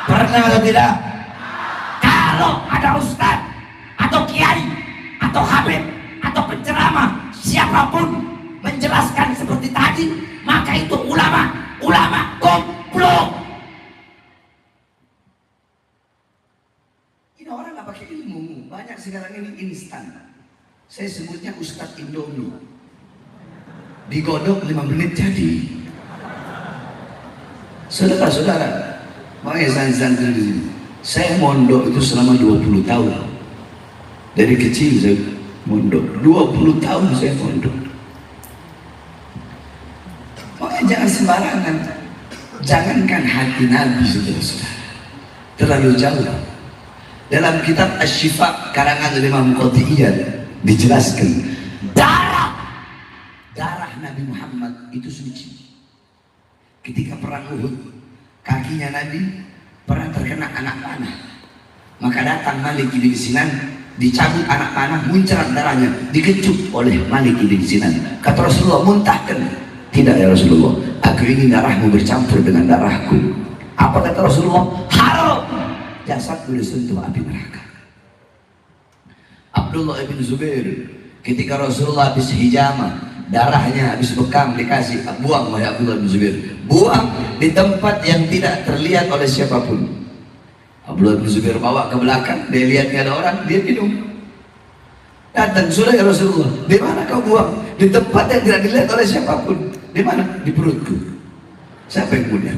S4: Pernah atau tidak? Kalau ada ustadz atau kiai atau habib atau penceramah siapapun menjelaskan seperti tadi, maka itu ulama goblok. Ini orang nggak pakai ilmu, banyak sekarang ini instan. Saya sebutnya Ustadz Indomie. Digodok 5 menit jadi. Saudara-saudara, makanya santri di sini. Saya mondok itu selama 20 tahun. Dari kecil saya mondok, 20 tahun saya mondok. Makanya jangan sembarangan. Jangankan hati Nabi, saudara-saudara, terlalu jauh. Dalam kitab Asy-Syifa karangan Imam Qatiyyan dijelaskan darah Nabi Muhammad itu suci. Ketika perang Uhud, kakinya Nabi pernah terkena anak panah. Maka datang Malik bin Sinan, dicabut anak panah, muncrat darahnya, dikecup oleh Malik bin Sinan. Kata Rasulullah, muntahkan. Tidak ya Rasulullah, aku ingin darahmu bercampur dengan darahku. Apa kata Rasulullah? Haram. Jasadku disentuh api neraka. Abdullah bin Zubair, ketika Rasulullah habis hijamah, darahnya habis bekam, dikasih buang oleh Abdullah bin Zubair, buang di tempat yang tidak terlihat oleh siapapun. Abdullah bin Zubair bawa ke belakang, dia lihat ada orang, dia minum. Datang, sudah ya Rasulullah, di mana kau buang? Di tempat yang tidak dilihat oleh siapapun. Di mana? Di perutku. Siapa yang punya?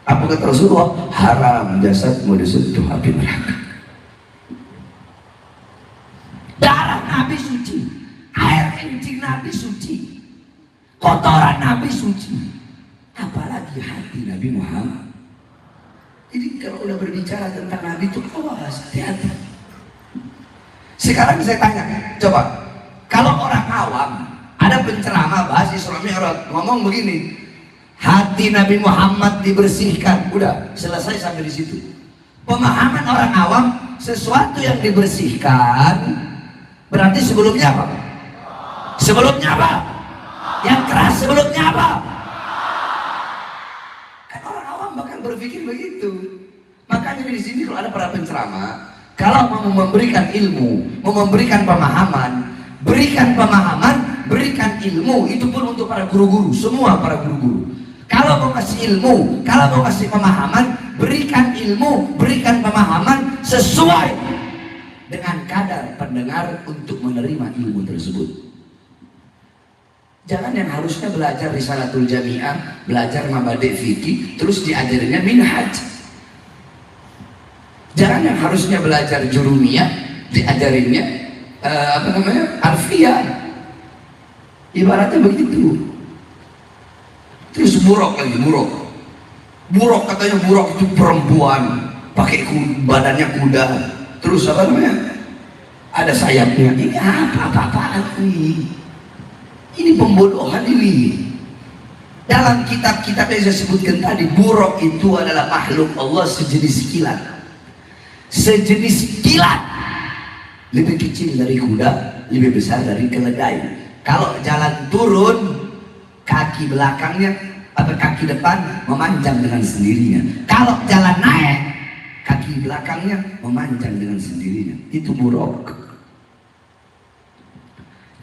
S4: Apa kata Rasulullah? Haram jasadmu disentuh api neraka. Darah Nabi suci, air kencing Nabi suci, kotoran Nabi suci, apalagi hati Nabi Muhammad. Jadi kalau udah berbicara tentang Nabi itu awas, hati-hati. Sekarang saya tanya, coba kalau orang awam ada penceramah bahas Isra Mi'raj ngomong begini, hati Nabi Muhammad dibersihkan, udah selesai sampai di situ. Pemahaman orang awam, sesuatu yang dibersihkan berarti sebelumnya apa? Sebelumnya apa? Yang keras sebelumnya apa? Kan orang awam bahkan berpikir begitu. Makanya di sini kalau ada para penceramah, kalau mau memberikan ilmu, mau memberikan pemahaman, berikan pemahaman, berikan ilmu, itu pun untuk para guru-guru, semua para guru-guru. Kalau mau kasih ilmu, kalau mau kasih pemahaman, berikan ilmu, berikan pemahaman sesuai dengan kadar pendengar untuk menerima ilmu tersebut. Jangan yang harusnya belajar Risalatul Jami'ah, belajar Mabadi' Fikih, terus diajarinya minhaj. Jangan yang harusnya belajar Jurumiyah, diajarinya Alfiyah. Ibaratnya begitu. Terus buruk lagi, buruk katanya buruk itu perempuan, pakai badannya kuda, terus apa namanya, ada sayapnya. Ini apa-apaan ini? Ini pembodohan ini. Dalam kitab-kitab yang saya sebutkan tadi, buruk itu adalah makhluk Allah sejenis kilat, lebih kecil dari kuda, lebih besar dari keledai. Kalau jalan turun, kaki belakangnya atau kaki depan memanjang dengan sendirinya. Kalau jalan naik, kaki belakangnya memanjang dengan sendirinya. Itu buruk.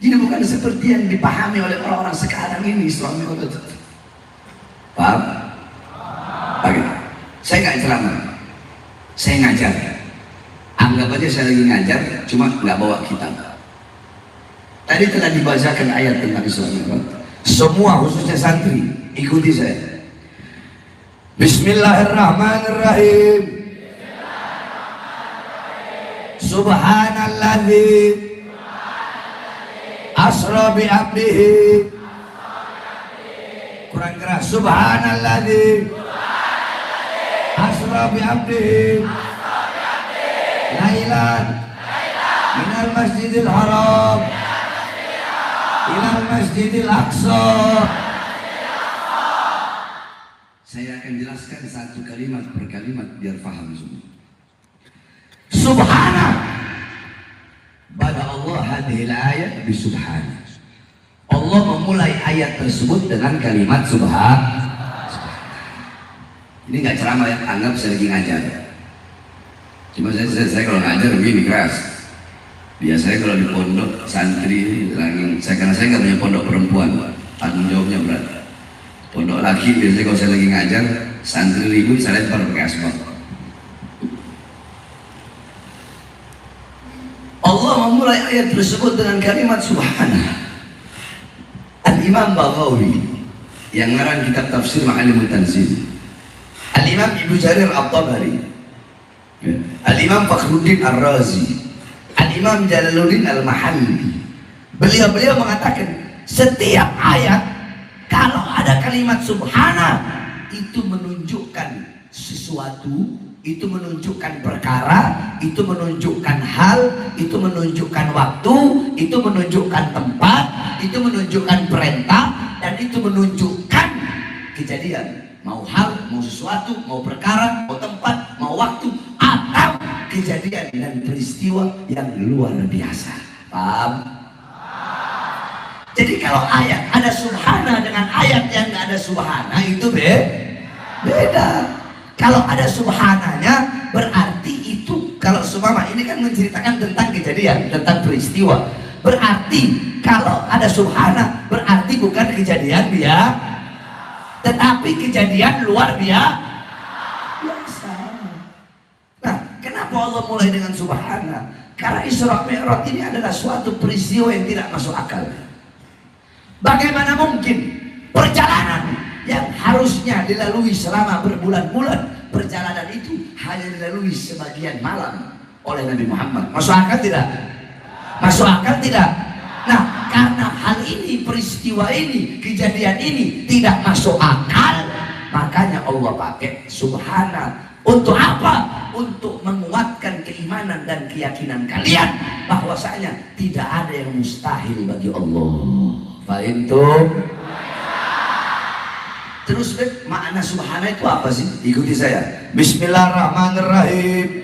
S4: Jadi bukan seperti yang dipahami oleh orang-orang sekarang ini Islam. Paham? Oke. Saya nggak ceramah, saya ngajar. Anggap aja saya lagi ngajar, cuma nggak bawa kitab. Tadi telah dibacakan ayat tentang Islam. Semua khususnya santri, ikuti saya. Bismillahirrahmanirrahim. Subhanalladzi asra bi abdihi Kurang keras. Subhanalladzi asra bi abdihi lailan minal masjidil haram ilal masjidil aqsa. Saya akan jelaskan satu kalimat per kalimat biar paham semua. Subhana, bada Allah hadhil ayat bi subhana. Allah memulai ayat tersebut dengan kalimat subhana. Ini nggak ceramah ya, anggap saya lagi ngajar. Cuma saya kalau ngajar begini keras. Biasanya kalau di pondok santri lagi, karena saya nggak punya pondok perempuan, tanggung jawabnya berat. Pondok laki biasanya kalau saya lagi ngajar, santri ribut saya lempar pakai asbak. Allah memulai ayat tersebut dengan kalimat subhana. Al-Imam Baghawi yang ngarang kitab tafsir Ma'alimut Tanzil, Al-Imam Ibnu Jarir At-Tabari, Al-Imam Fakhruddin Ar-Razi, Al-Imam Jalaluddin Al-Mahalli, beliau mengatakan setiap ayat kalau ada kalimat subhana itu menunjukkan sesuatu, itu menunjukkan perkara, itu menunjukkan hal, itu menunjukkan waktu, itu menunjukkan tempat, itu menunjukkan perintah, dan itu menunjukkan kejadian. Mau hal, mau sesuatu, mau perkara, mau tempat, mau waktu, atau kejadian dan peristiwa yang luar biasa. Paham? Jadi kalau ayat ada subhana dengan ayat yang nggak ada subhana itu beda. Kalau ada subhananya berarti itu, kalau sumama ini kan menceritakan tentang kejadian, tentang peristiwa. Berarti kalau ada subhana berarti bukan kejadian dia, tetapi kejadian luar biasa. Nah, kenapa Allah mulai dengan subhana? Karena Isra Mi'raj ini adalah suatu peristiwa yang tidak masuk akal. Bagaimana mungkin perjalanan yang harusnya dilalui selama berbulan-bulan, perjalanan itu hanya dilalui sebagian malam oleh Nabi Muhammad? Masuk akal tidak? Masuk akal tidak? Nah, karena hal ini, peristiwa ini, kejadian ini tidak masuk akal, makanya Allah pakai subhana. Untuk apa? Untuk menguatkan keimanan dan keyakinan kalian bahwasanya tidak ada yang mustahil bagi Allah. Fahim tuh? Terus makna subhana itu apa sih? Ikuti saya. Bismillahirrahmanirrahim.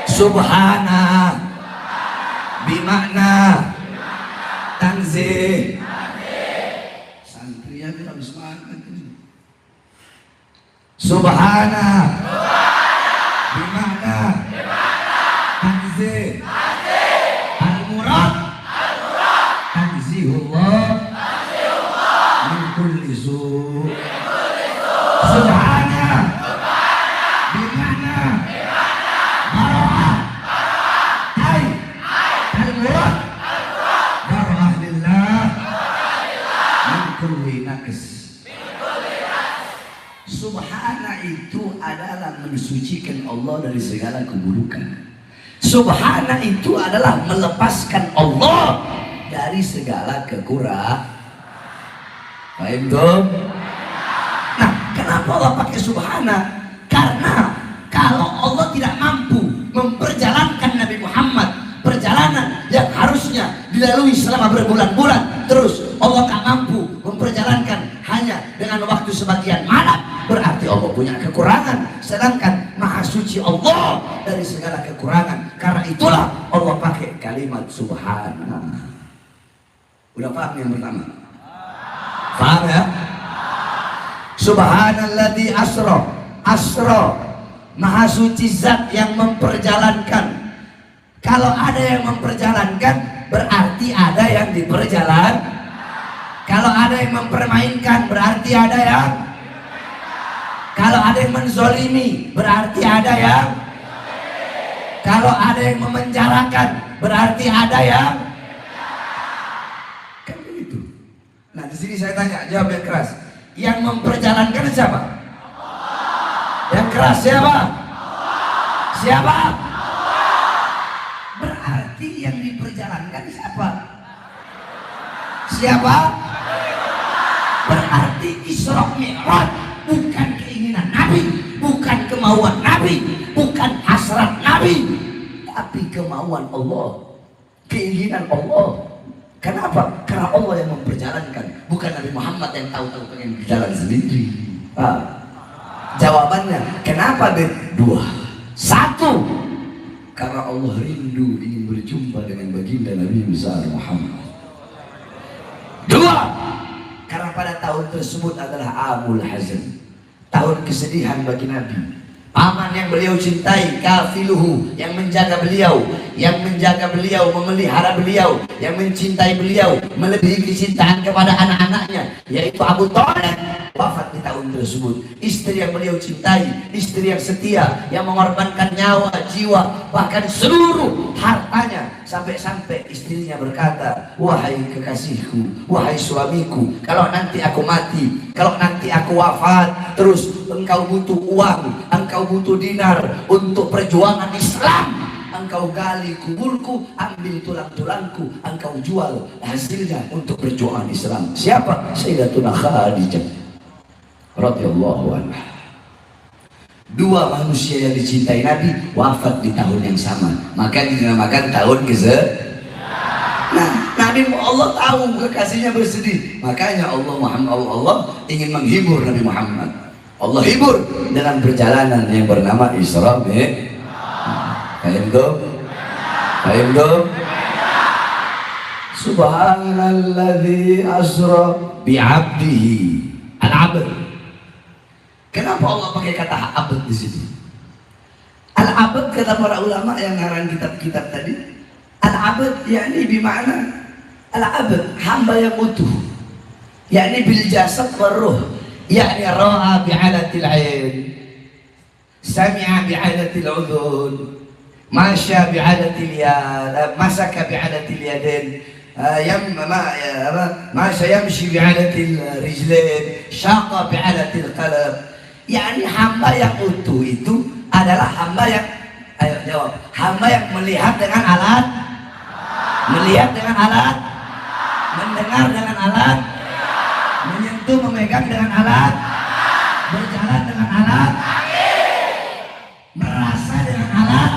S4: Subhana bimakna tanzih. Santri yang tidak semangat ini. Subhana bimakna tanzih. Al-murad tanzihullah min kulli su'. Subhana bimakna marah. Ay al-murad marah lillah min kulli naqs. Subhana itu adalah mensucikan Allah dari segala keburukan. Subhana itu adalah melepaskan Allah dari segala kekurangan. Paham tuh? Nah, kenapa Allah pakai subhana? Karena kalau Allah tidak mampu memperjalankan Nabi Muhammad perjalanan yang harusnya dilalui selama berbulan-bulan, terus Allah tak mampu memperjalankan hanya dengan waktu sebagian malam, berarti Allah punya kekurangan. Sedangkan maha suci Allah dari segala kekurangan. Karena itulah Allah pakai kalimat subhana. Udah paham yang pertama? Paham ya? Subhanalladzi asra. Asra, maha suci zat yang memperjalankan. Kalau ada yang memperjalankan berarti ada yang diperjalan. Kalau ada yang mempermainkan berarti ada yang. Kalau ada yang menzolimi berarti ada yang. Kalau ada yang memenjarakan berarti ada yang. Kan begitu. Nah, di sini saya tanya, jawab yang keras. Yang memperjalankan siapa? Yang keras siapa? Siapa? Berarti yang diperjalankan siapa? Siapa?
S5: Berarti Isra Mi'raj bukan keinginan Nabi, bukan kemauan Nabi, bukan hasrat Nabi, tapi kemauan Allah, keinginan Allah. Kenapa? Karena Allah yang memperjalankan, bukan Nabi Muhammad yang tahu-tahu pengen berjalan sendiri. Jawabannya, kenapa dua? Satu, karena Allah rindu ingin berjumpa dengan baginda Nabi besar Muhammad. Dua, karena pada tahun tersebut adalah Amul Hazan, tahun kesedihan bagi Nabi. Paman yang beliau cintai, kafiluhu, yang menjaga beliau, memelihara beliau, yang mencintai beliau melebihi kecintaan kepada anak-anaknya, yaitu Abu Thalib, wafat di tahun tersebut. Istri yang beliau cintai, istri yang setia, yang mengorbankan nyawa, jiwa, bahkan seluruh hartanya, sampai-sampai istrinya berkata, wahai kekasihku, wahai suamiku, kalau nanti aku mati, kalau nanti aku wafat, terus engkau butuh uang, engkau butuh dinar untuk perjuangan Islam, engkau gali kuburku, ambil tulang-tulangku, engkau jual hasilnya untuk perjuangan Islam. Siapa? Sayyidatuna Khadijah radhiyallahu anha. Dua manusia yang dicintai Nabi wafat di tahun yang sama, maka dinamakan tahun Nah, Nabi Allah tahu kekasihnya bersedih, makanya Allah ingin menghibur Nabi Muhammad. Allah hibur dengan perjalanan yang bernama Isra Mi'raj. Paham dong? Subhanalladzi asra bi'abdihi. Al-abd. Kenapa Allah pakai kata abd di situ? Al-abd kata para ulama yang ngarang kitab-kitab tadi, al-abd yakni bima'na al-abd, hamba yang utuh, yakni bil jasad wal ruh, yakni ra'a bi'alatil ain, sami'a bi'alatil udhun, masya bi'alatil yad, masaka bi'alatil yadain, masya yamshi bi'alatil rijlain, syaqa bi'alatil qalb. Yakni hamba yang utuh itu adalah hamba yang, ayo jawab, hamba yang melihat dengan alat, mendengar dengan alat, menyentuh, memegang dengan alat, berjalan dengan alat, merasa dengan alat.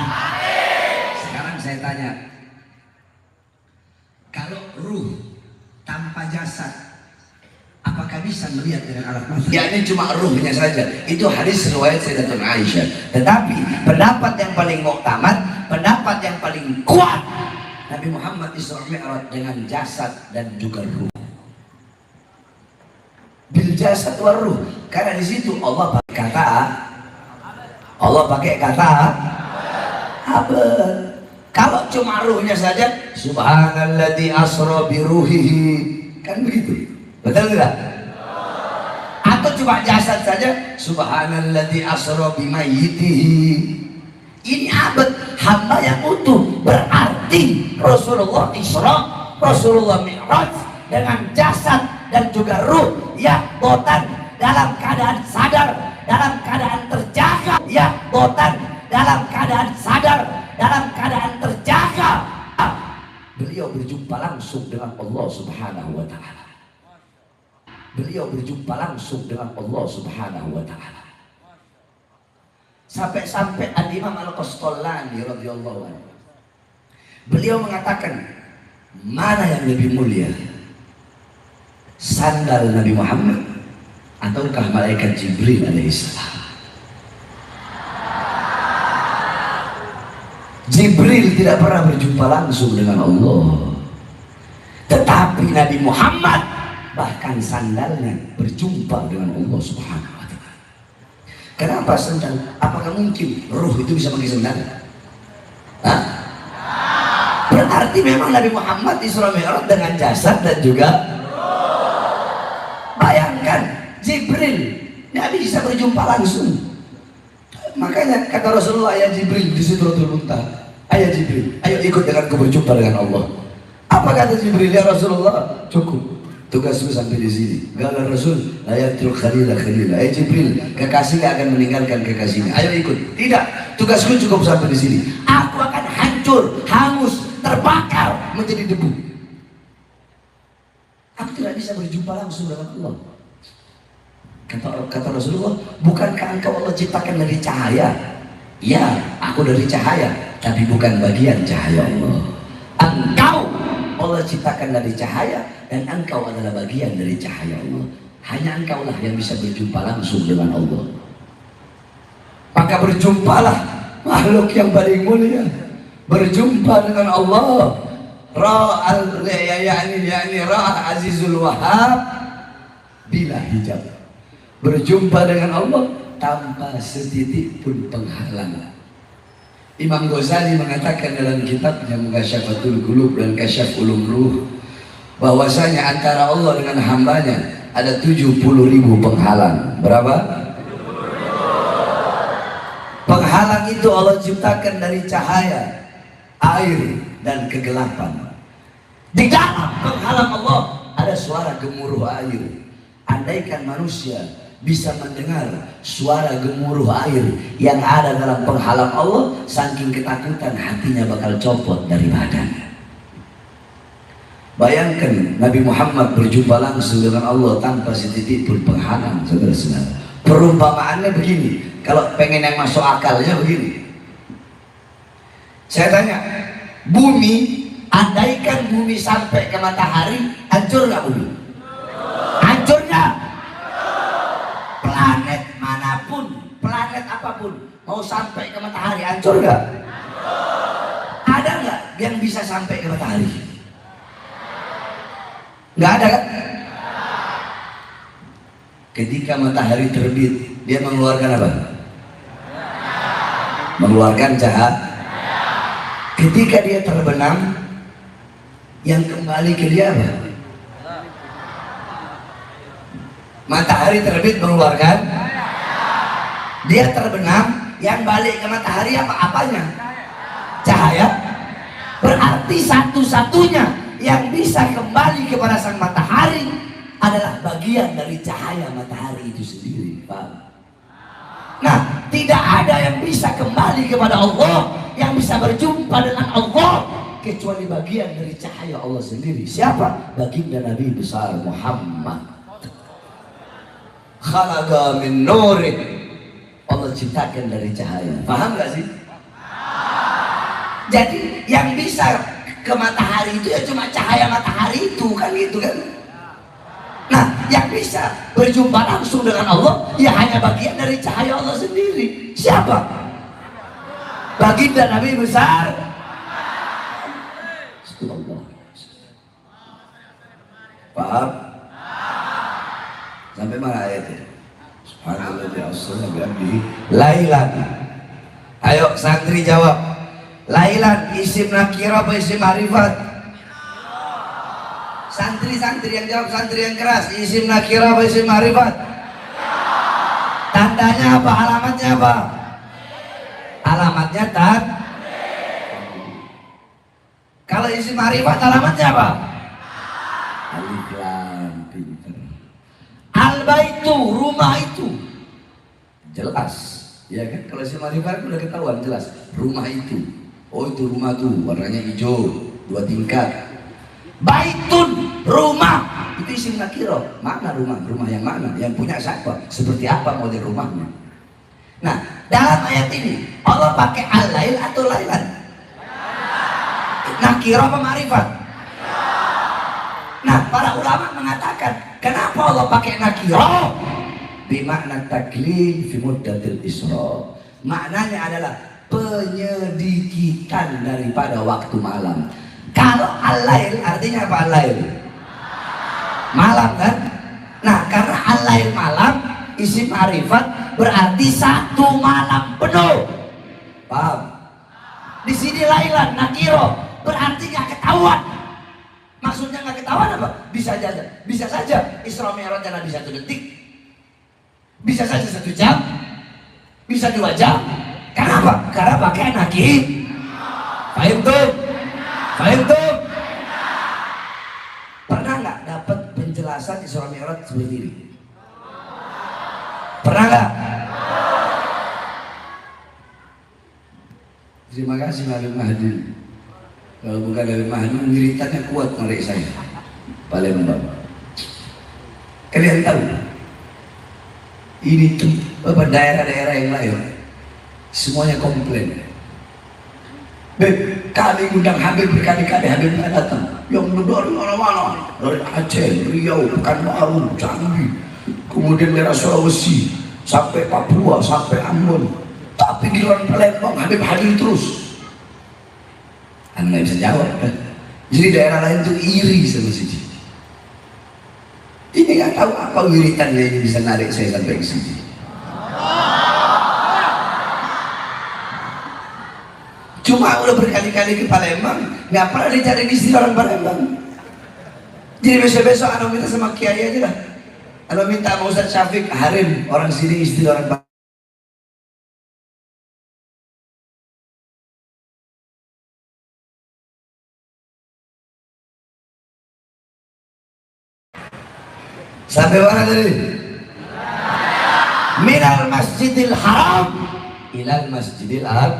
S5: Sekarang saya tanya, kalau ruh tanpa jasad, apakah bisa melihat dengan alat mata? Ya, ini cuma ruhnya saja. Itu hadis riwayat Sayyidatuna Aisyah. Tetapi pendapat yang paling muktamad, pendapat yang paling kuat, Nabi Muhammad Isra Mi'raj dengan jasad dan juga ruh. Bil jasad wal ruh. Karena di situ Allah pakai kata abad. Kalau cuma ruhnya saja, subhanalladzi asra bi ruhihi, kan begitu. Betul tidak? Atau cuma jasad saja, subhanalladzi asra bi mayyitihi. Ini abad, hamba yang utuh. Berarti Rasulullah Isra, Rasulullah Mi'raj dengan jasad dan juga ruh yang botan, dalam keadaan sadar, dalam keadaan terjaga, ya botan, dalam keadaan sadar, dalam keadaan terjaga. Beliau berjumpa langsung dengan Allah Subhanahu wa ta'ala. Beliau berjumpa langsung dengan Allah Subhanahu wa ta'ala. Sampai-sampai Al-Imam Al-Qastallani radhiyallahu anhu, beliau mengatakan, mana yang lebih mulia, sandal Nabi Muhammad ataukah malaikat Jibril alaihissalam? Jibril tidak pernah berjumpa langsung dengan Allah, tetapi Nabi Muhammad bahkan sandalnya berjumpa dengan Allah Subhanahu wa ta'ala. Kenapa sandal? Apakah mungkin ruh itu bisa pakai sandal? Hah? Berarti memang Nabi Muhammad Isra Mi'raj dengan jasad dan juga bayangkan, Jibril Nabi bisa berjumpa langsung. Makanya kata Rasulullah, ya Jibril di Sidratul Muntaha, ayo Jibril, ayo ikut denganku berjumpa dengan Allah. Apa kata Jibril? Ya Rasulullah, cukup tugasku sampai di sini. Gala Rasul, la yatruk khalila khalila. Jibril, kekasih gak akan meninggalkan kekasihnya. Ayo ikut. Tidak, tugasku cukup sampai di sini. Aku akan hancur, hangus, terbakar menjadi debu. Aku tidak bisa berjumpa langsung dengan Allah. Kata Rasulullah, bukankah engkau Allah ciptakan dari cahaya? Ya, aku dari cahaya, tapi bukan bagian cahaya Allah. Engkau Allah ciptakan dari cahaya, dan engkau adalah bagian dari cahaya Allah. Hanya engkau lah yang bisa berjumpa langsung dengan Allah. Maka berjumpalah makhluk yang paling mulia, berjumpa dengan Allah. Ra'al Azizul Wahhab bila hijab, berjumpa dengan Allah tanpa setitik pun penghalang. Imam Ghazali mengatakan dalam kitabnya Mughasyafatul Qulub dan Kasyaf Ulum Ruh, bahwasanya antara Allah dengan hambanya ada 70.000 penghalang. Berapa? Penghalang itu Allah ciptakan dari cahaya, air, dan kegelapan. Di dalam penghalang Allah ada suara gemuruh air. Andaikan manusia bisa mendengar suara gemuruh air yang ada dalam penghalang Allah, saking ketakutan hatinya bakal copot dari badan. Bayangkan Nabi Muhammad berjumpa langsung dengan Allah tanpa setitik pun penghalang, saudara-saudara. Perumpamaannya begini, kalau pengen yang masuk akalnya begini. Saya tanya, bumi, andaikan bumi sampai ke matahari, hancur nggak bumi? Hancur nggak? Planet manapun, planet apapun, mau sampai ke matahari, hancur nggak? Ada nggak yang bisa sampai ke matahari? Nggak ada kan? Ketika matahari terbit, dia mengeluarkan apa? Mengeluarkan cahaya. Ketika dia terbenam, yang kembali ke dia apa? Matahari terbit mengeluarkan, dia terbenam, yang balik ke matahari apa? Apanya? Cahaya. Berarti satu-satunya yang bisa kembali kepada sang matahari adalah bagian dari cahaya matahari itu sendiri, Pak. Nah, tidak ada yang bisa kembali kepada Allah, yang bisa berjumpa dengan Allah, kecuali bagian dari cahaya Allah sendiri. Siapa? Baginda Nabi besar Muhammad. Khalaqa min nurin, Allah ciptakan dari cahaya. Paham gak sih? Jadi yang bisa ke matahari itu ya cuma cahaya matahari itu, kan gitu kan? Nah, yang bisa berjumpa langsung dengan Allah ya hanya bagian dari cahaya Allah sendiri. Siapa? Baginda Nabi besar. Paham? Sampai mana ayatnya? Subhanallah bihamdihi lailan. Ayo santri jawab. Lailan isim nakira apa isim ma'rifat? Santri-santri yang jawab, santri yang keras. Isim nakira apa isim ma'rifat? Tandanya apa? Alamatnya apa? Alamatnya tan. Kalau isim ma'rifat alamatnya apa? Alif lam. Pinter. Al-baitu, rumah itu. Jelas. Ya kan? Kalau isim ma'rifat udah ketahuan jelas. Rumah itu. Oh itu rumah tuh warnanya hijau, 2 tingkat. Baitun, rumah, itu isim nakiro. Mana rumah? Rumah yang mana? Yang punya siapa? Seperti apa model rumahnya? Nah, dalam ayat ini Allah pakai al-lail atau lailan? Nakiro apa ma'rifat? Nah, para ulama mengatakan, kenapa Allah pakai nakiro? Bimakna taklil fi muddatil isra. Maknanya adalah penyedikitan daripada waktu malam. Kalau al-lail artinya apa? Al-lail malam kan? Nah, karena al-lail malam isim ma'rifat berarti 1 malam penuh. Paham? Di sini lailan nakiro berarti nggak ketahuan. Maksudnya nggak ketahuan apa? Bisa saja Isra Mi'raj Nabi 1 detik, bisa saja 1 jam, bisa 2 jam. Kenapa? Karena pakai nakir. Paham tuh? Paham tuh? Pernah nggak dapat penjelasan Isra Mi'raj seperti ini? Pernah nggak? Terima kasih Nabi Mahdi. Kalau bukan Nabi Mahdi, ngiritannya kuat mereka saya. Palembang. Kalian tahu? Ini tuh daerah-daerah yang lain semuanya komplain. Beb, kali undang Habib berkali-kali, Habib nggak datang. Yang dari mana-mana, dari Aceh, Riau, Pekanbaru, Jambi, kemudian daerah Sulawesi, sampai Papua, sampai Ambon. Tapi di luar Palembang Habib hadir terus. Anda nggak bisa jawab kan? Jadi daerah lain tuh iri sama sini. Ini nggak tahu apa wiritannya ini bisa narik saya sampai ke sini. Cuma udah berkali-kali ke Palembang, nggak pernah dicari istri orang Palembang. Jadi besok-besok anda minta sama kiai aja lah. Anda minta sama Ustaz Syafiq Harim, orang sini istri orang Palembang. Sampai mana tadi? Minal Masjidil Haram ilal Masjidil Aqsa.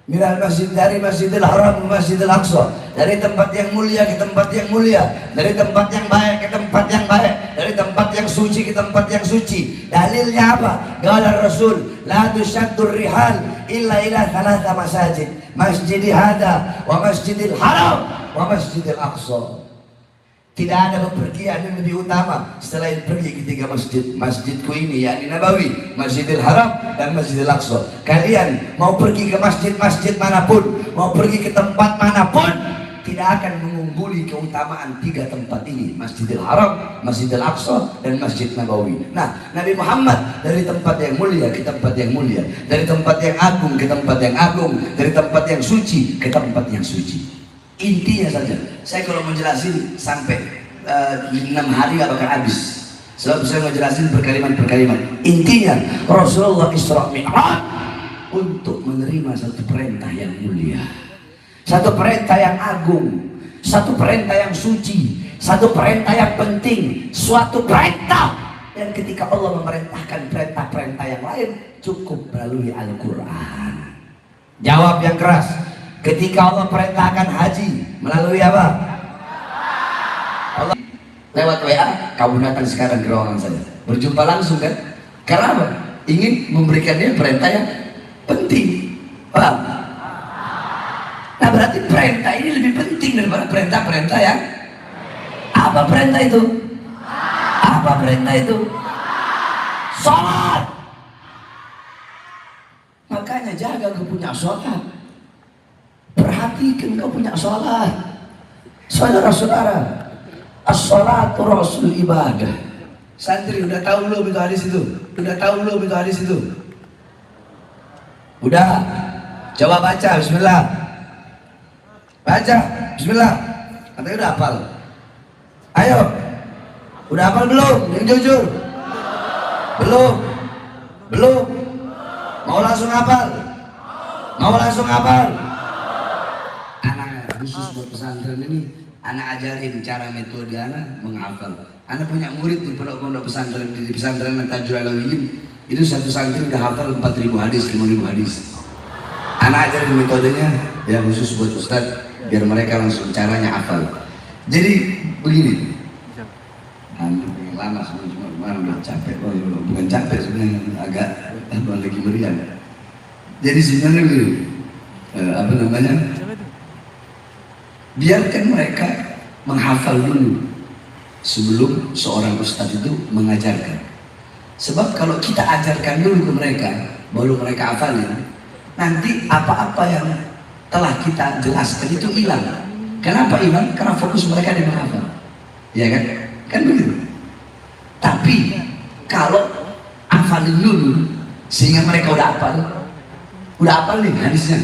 S5: Minal Masjid, dari Masjidil Haram ke Masjidil Aqsa, dari tempat yang mulia ke tempat yang mulia, dari tempat yang baik ke tempat yang baik, dari tempat yang suci ke tempat yang suci. Dalilnya apa? Qala Rasul, la tushaddur rihal illa ila thalatha masajid, Masjidil Hada wa Masjidil Haram wa Masjidil Aqsa. Tidak ada bepergian yang lebih utama selain pergi ke tiga masjid. Masjidku ini yakni Nabawi, Masjidil Haram dan Masjidil Aqsa. Kalian mau pergi ke masjid-masjid manapun, mau pergi ke tempat manapun, tidak akan mengungguli keutamaan tiga tempat ini, Masjidil Haram, Masjidil Aqsa dan Masjid Nabawi. Nah, Nabi Muhammad dari tempat yang mulia ke tempat yang mulia, dari tempat yang agung ke tempat yang agung, dari tempat yang suci ke tempat yang suci. Intinya saja, saya kalau menjelasin sampai 6 hari gak bakal habis. Sebab saya mau jelasin berkalimat-berkalimat. Intinya Rasulullah Isra Mi'raj untuk menerima satu perintah yang mulia, satu perintah yang agung, satu perintah yang suci, satu perintah yang penting, suatu perintah yang ketika Allah memerintahkan perintah-perintah yang lain cukup melalui Al-Quran. Jawab yang keras. Ketika Allah perintahkan haji melalui apa? Allah lewat WA, kamu datang sekarang ke ruangan saya, berjumpa langsung kan? Karena apa? Ingin memberikan dia perintah yang penting. Paham? Nah berarti perintah ini lebih penting daripada perintah-perintah yang apa perintah itu? Apa perintah itu? Sholat. Makanya jaga kau punya sholat. Perhatikan kau punya sholat. Saudara-saudara, as-sholatu rasul ibadah. Santri udah tahu belum itu hadis itu? Udah tahu belum itu hadis itu? Udah. Coba baca bismillah. Baca bismillah. Katanya udah hafal. Ayo. Udah hafal belum? Yang jujur. Belum. Belum. Mau langsung hafal? Mau langsung hafal? Khusus buat pesantren ini, anak ajarin cara metode anak menghafal. Anak punya murid di pondok pesantren, di pesantren Tajul Alawiyyin, itu satu santri udah hafal 4.000 hadis, 5.000 hadis. Anak ajarin metodenya, ya khusus buat ustaz, biar mereka langsung caranya hafal. Jadi begini, lama sebenarnya, cuma udah capek, bukan capek sebenarnya, agak lagi meriang. Jadi sebenarnya begini, apa namanya? Biarkan mereka menghafal dulu sebelum seorang ustadz itu mengajarkan. Sebab kalau kita ajarkan dulu ke mereka, baru mereka hafalin, nanti apa-apa yang telah kita jelaskan itu hilang. Kenapa hilang? Karena fokus mereka di menghafal. Ya kan? Kan begitu. Tapi kalau hafalin dulu sehingga mereka udah hafal nih hadisnya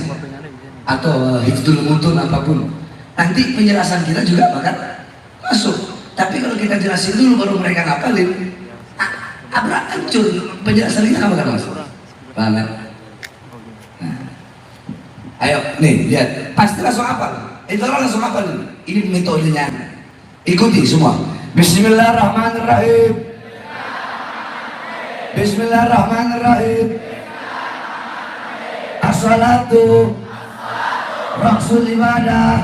S5: atau hifdzul mutun apapun, nanti penjelasan kita juga bakal masuk. Tapi kalau kita jelasin dulu baru mereka ngapalin, abrak hancur, penjelasan kita nggak bakal masuk. Paham kan? Nah. Ayo nih lihat, pasti langsung hafal. Itu orang langsung hafal. Ini metodenya. Ikuti semua. Bismillahirrahmanirrahim. Bismillahirrahmanirrahim. As-salatu rasul ibadah.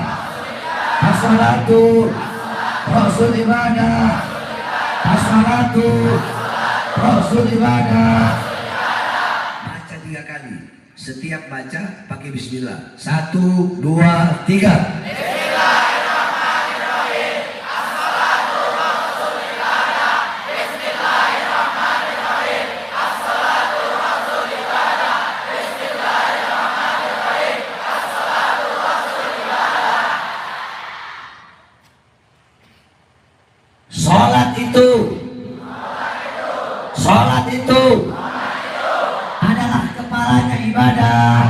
S5: As-salatu rasul ibadah. As-salatu Rasul ibadah. Baca 3 kali. Setiap baca pakai bismillah. 1, 2, 3. Sholat itu adalah kepalanya ibadah.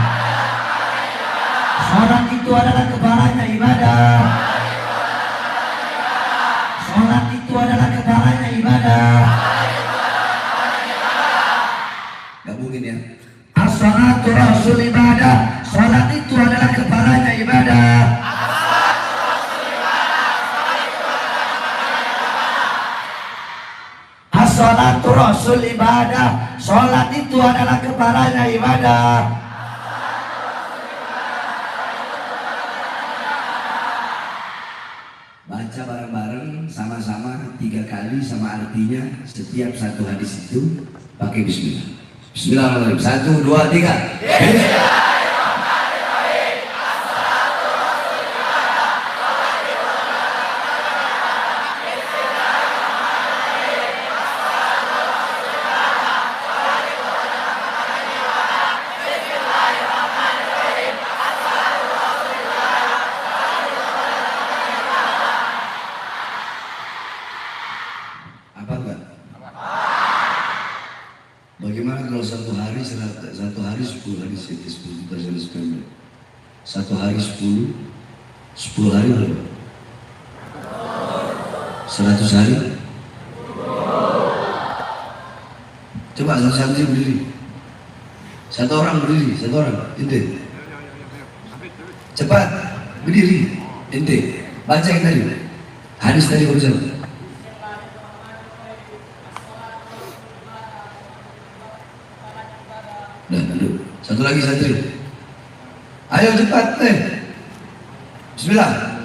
S5: Sholat itu adalah kepalanya ibadah. Sholat itu adalah kepalanya ibadah. Gabungin ya. As-salatu rasul ibadah. Sholat itu adalah kepalanya ibadah. As-salatu rasul ibadah. Sholat itu adalah kepalanya ibadah. Baca bareng-bareng sama-sama 3 kali sama artinya. Setiap satu hadis itu pakai bismillah. Bismillahirrahmanirrahim. 1, 2, 3. Bagaimana kalau satu hari 10 hadis itu 10 juta 100 satu hari 10 hari berapa? 100 hari? Coba satu berdiri. Satu orang berdiri, satu orang, ente. Cepat, berdiri, ente. Baca yang tadi. Hadis tadi barusan. Satu lagi santri. Ayo cepat Bismillah.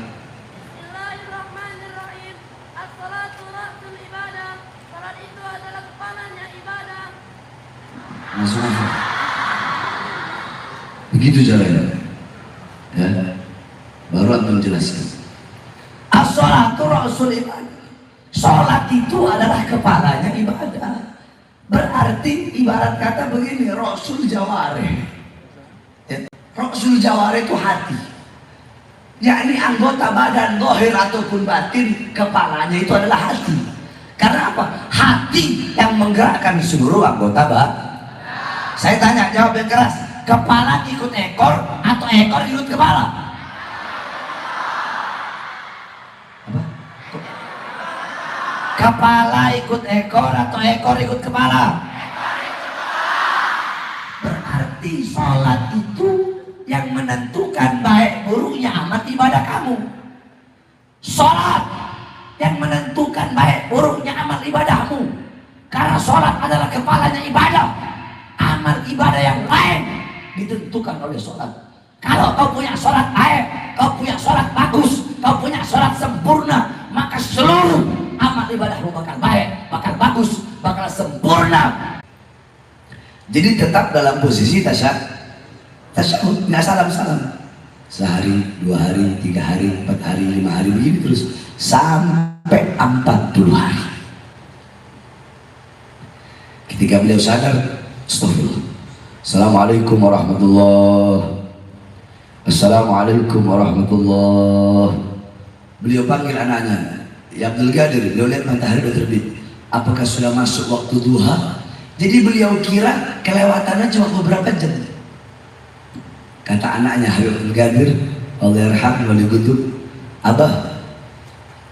S6: Bismillahirrahmanirrahim. As-salatu rasul ibadah. Salat itu adalah kepalanya ibadah.
S5: Masuk. Begitu caranya. Ya. Baru antum jelaskan. As-salatu rasul ibadah. Salat itu adalah kepalanya ibadah. Berarti ibarat kata begini, Rasul Jawareh. Rasul Jawareh itu hati. Yakni anggota badan zahir ataupun batin, kepalanya itu adalah hati. Karena apa? Hati yang menggerakkan seluruh anggota badan. Saya tanya, jawab yang keras. Kepala ikut ekor atau ekor ikut kepala? Apa? Kepala ikut ekor atau ekor ikut kepala? Berarti sholat itu yang menentukan baik buruknya amal ibadah kamu. Sholat yang menentukan baik buruknya amal ibadahmu. Karena sholat adalah kepalanya ibadah. Amal ibadah yang lain ditentukan oleh sholat. Kalau kau punya sholat baik, kau punya sholat bagus, kau punya sholat sempurna, maka seluruh amal ibadahmu bakal baik, bakal bagus, bakal sempurna. Jadi tetap dalam posisi tasyahud, nggak salam-salam. Sehari, 2 hari, 3 hari, 4 hari, 5 hari, begini terus sampai 40 hari. Ketika beliau sadar, astagfirullah, assalamualaikum warahmatullahi. Assalamualaikum warahmatullahi. Beliau panggil anaknya, ya Abdul Qadir, beliau lihat matahari sudah terbit. Apakah sudah masuk waktu duha? Jadi beliau kira kelewatannya cuma beberapa jam. Kata anaknya, Abdul Qadir, Allah yarham wali kutub, Abah,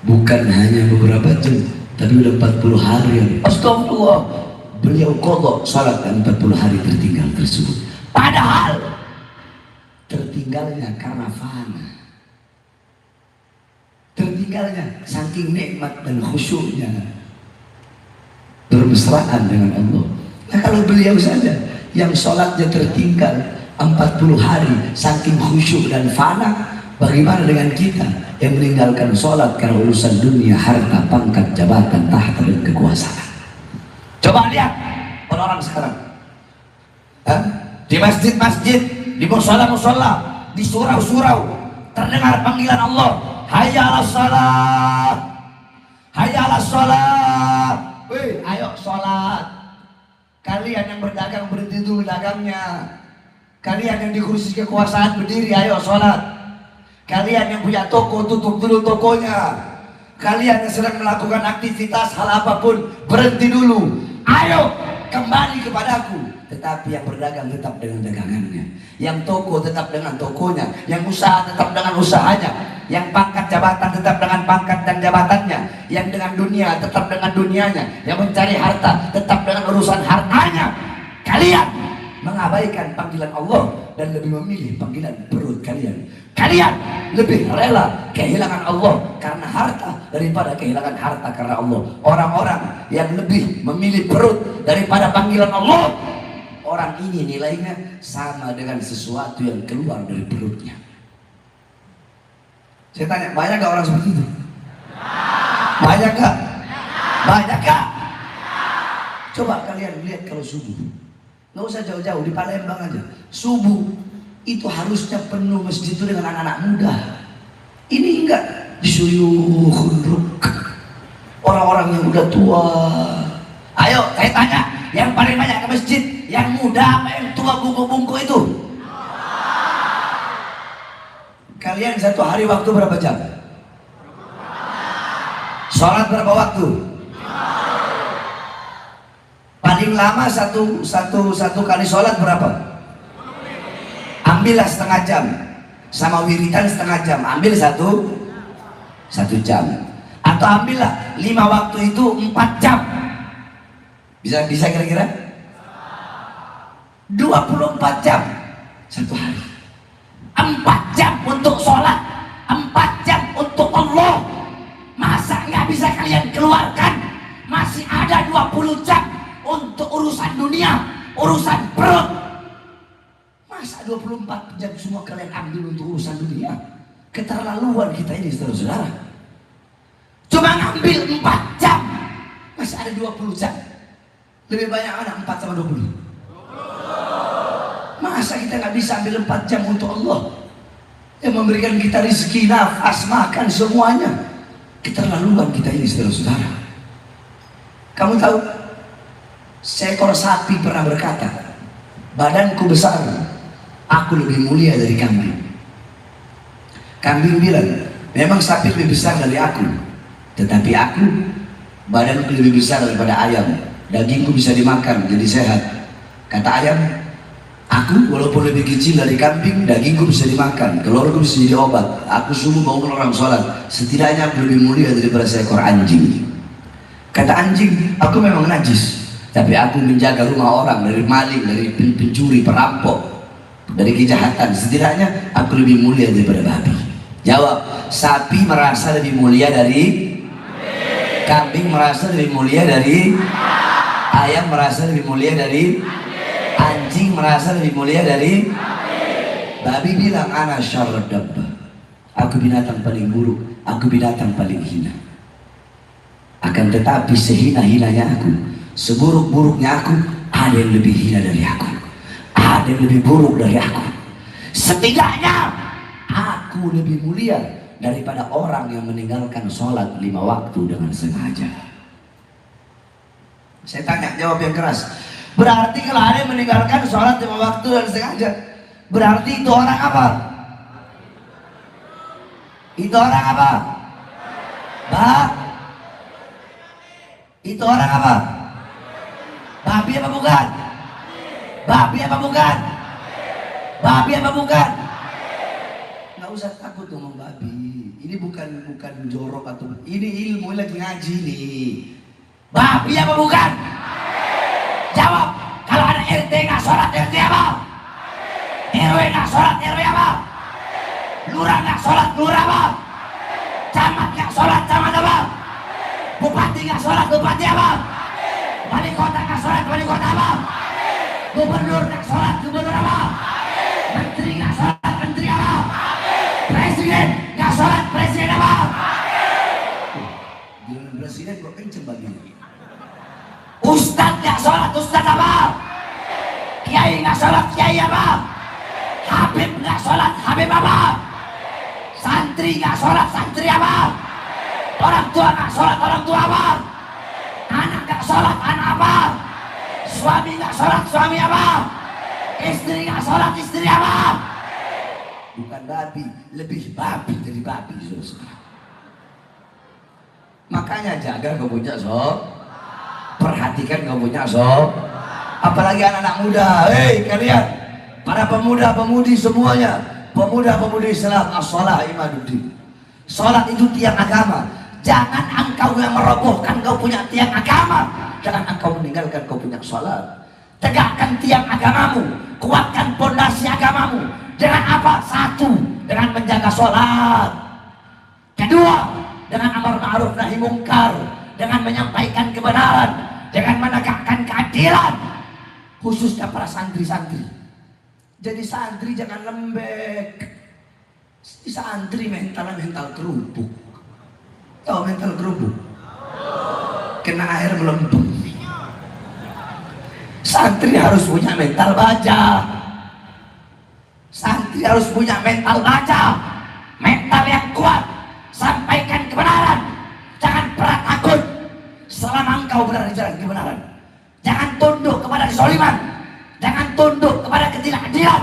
S5: bukan hanya beberapa jam, tapi udah 40 hari. Astagfirullah. Beliau qadha salat 40 hari tertinggal tersebut. Padahal tertinggalnya karena fana. Tertinggalnya saking nikmat dan khusyuknya, bermesraan dengan Allah. Nah kalau beliau saja yang sholatnya tertinggal 40 hari saking khusyuk dan fana, Bagaimana dengan kita yang meninggalkan sholat karena urusan dunia, harta, pangkat, jabatan, tahta, dan kekuasaan? Coba lihat orang-orang sekarang. Di masjid-masjid, di musola-musola, di surau-surau, terdengar panggilan Allah. Hayya 'alas shalah, hayya 'alas shalah. Wih, ayo sholat. Kalian yang berdagang berhenti dulu dagangnya. Kalian yang di kursi kekuasaan berdiri, ayo sholat. Kalian yang punya toko, tutup dulu tokonya. Kalian yang sedang melakukan aktivitas hal apapun, berhenti dulu. Ayo kembali kepadaku. Tetapi yang berdagang tetap dengan dagangannya, yang toko tetap dengan tokonya, yang usaha tetap dengan usahanya, yang pangkat jabatan tetap dengan pangkat dan jabatannya, yang dengan dunia tetap dengan dunianya, yang mencari harta tetap dengan urusan hartanya. Kalian mengabaikan panggilan Allah dan lebih memilih panggilan perut kalian. Kalian lebih rela kehilangan Allah karena harta daripada kehilangan harta karena Allah. Orang-orang yang lebih memilih perut daripada panggilan Allah, orang ini nilainya sama dengan sesuatu yang keluar dari perutnya. Saya tanya, banyak gak orang seperti itu? Banyak gak? Banyak gak? Coba kalian lihat kalau subuh. Nggak usah jauh-jauh, di Palembang aja. Subuh itu harusnya penuh masjid itu dengan anak-anak muda. Ini enggak, disuyuh orang-orang yang udah tua. Ayo, saya tanya, yang paling banyak ke masjid, yang muda apa yang tua bungku-bungku itu? Kalian satu hari waktu berapa jam? Sholat berapa waktu? Paling lama satu kali sholat berapa? Ambillah setengah jam, sama wiridan setengah jam. Ambil satu jam, atau ambillah 5 waktu itu 4 jam. Bisa kira-kira? 24 jam satu hari. 4 jam untuk sholat, 4 jam untuk Allah. Masa nggak bisa kalian keluarkan? Masih ada 20 jam untuk urusan dunia, urusan perut. Masa 24 jam semua kalian ambil untuk urusan dunia? Keterlaluan kita ini, saudara-saudara. Cuma ngambil 4 jam, masih ada 20 jam. Lebih banyak mana 4 sama 20? Masa kita nggak bisa ambil 4 jam untuk Allah yang memberikan kita rezeki, nafas, makan, semuanya? Keterlaluan kita ini, saudara-saudara. Kamu tahu, seekor sapi pernah berkata, badanku besar, aku lebih mulia dari kambing. Kambing bilang, memang sapi lebih besar dari aku, tetapi aku, badanku lebih besar daripada ayam, dagingku bisa dimakan jadi sehat. Kata ayam, aku walaupun lebih kecil dari kambing, dagingku bisa dimakan, telurku bisa jadi obat. Aku subuh bangun orang sholat, setidaknya aku lebih mulia daripada seekor anjing. Kata anjing, aku memang najis, tapi aku menjaga rumah orang dari maling, dari pencuri, perampok, dari kejahatan. Setidaknya aku lebih mulia daripada babi. Jawab, sapi merasa lebih mulia dari kambing, merasa lebih mulia dari ayam, merasa lebih mulia dari anjing, merasa lebih mulia dari babi. Bilang, ana syarrad dabbah, aku binatang paling buruk, aku binatang paling hina. Akan tetapi sehina-hinanya aku, seburuk-buruknya aku, ada yang lebih hina dari aku, ada yang lebih buruk dari aku. Setidaknya aku lebih mulia daripada orang yang meninggalkan sholat 5 waktu dengan sengaja. Saya tanya, jawab yang keras. Berarti kalau ada yang meninggalkan sholat 5 waktu dan sengaja, berarti itu orang apa? Itu orang apa? Itu orang apa? Babi apa bukan? Babi apa bukan? Babi apa bukan? Nggak usah takut ngomong babi. Ini bukan jorok atau ini ilmu, lagi ngaji nih. Babi apa bukan? Jawab. Kalau ada RT nggak sholat, RT apa? RW nggak sholat, RW apa? Lurah nggak sholat, lurah apa? Camat nggak sholat, camat apa? Bupati nggak sholat, bupati apa? Wali kota nggak sholat, wali kota apa? Gubernur nggak sholat, gubernur apa? Menteri nggak sholat, menteri apa? Presiden baginya. Ustadz nggak sholat, ustadz apa? Kiai nggak sholat, kiai apa? Habib nggak sholat, habib apa? Santri nggak sholat, santri apa? Orang tua nggak sholat, orang tua apa? Anak nggak sholat, anak apa? Suami nggak sholat, suami apa? Istri nggak sholat, istri apa? Bukan babi, lebih babi dari babi. Makanya jaga kau punya sob, perhatikan kau punya sob. Apalagi anak-anak muda, hei kalian, para pemuda-pemudi semuanya, pemuda-pemudi Islam, as-shalah imaduddin. Sholat itu tiang agama. Jangan engkau yang merobohkan kau punya tiang agama. Jangan engkau meninggalkan kau punya sholat. Tegakkan tiang agamamu, kuatkan pondasi agamamu. Dengan apa? Satu, dengan menjaga sholat. Kedua, dengan amar ma'ruf nahi mungkar, dengan menyampaikan kebenaran, dengan menegakkan keadilan, khususnya para santri-santri. Jadi santri jangan lembek. Santri mental kerupuk. Tahu mental kerupuk? Kena air melempem. Santri harus punya mental baja. Santri harus punya mental baja, mental yang kuat. Sampaikan kebenaran, jangan pernah takut selama engkau berada di jalan kebenaran. Jangan tunduk kepada kezaliman, jangan tunduk kepada ketidakadilan,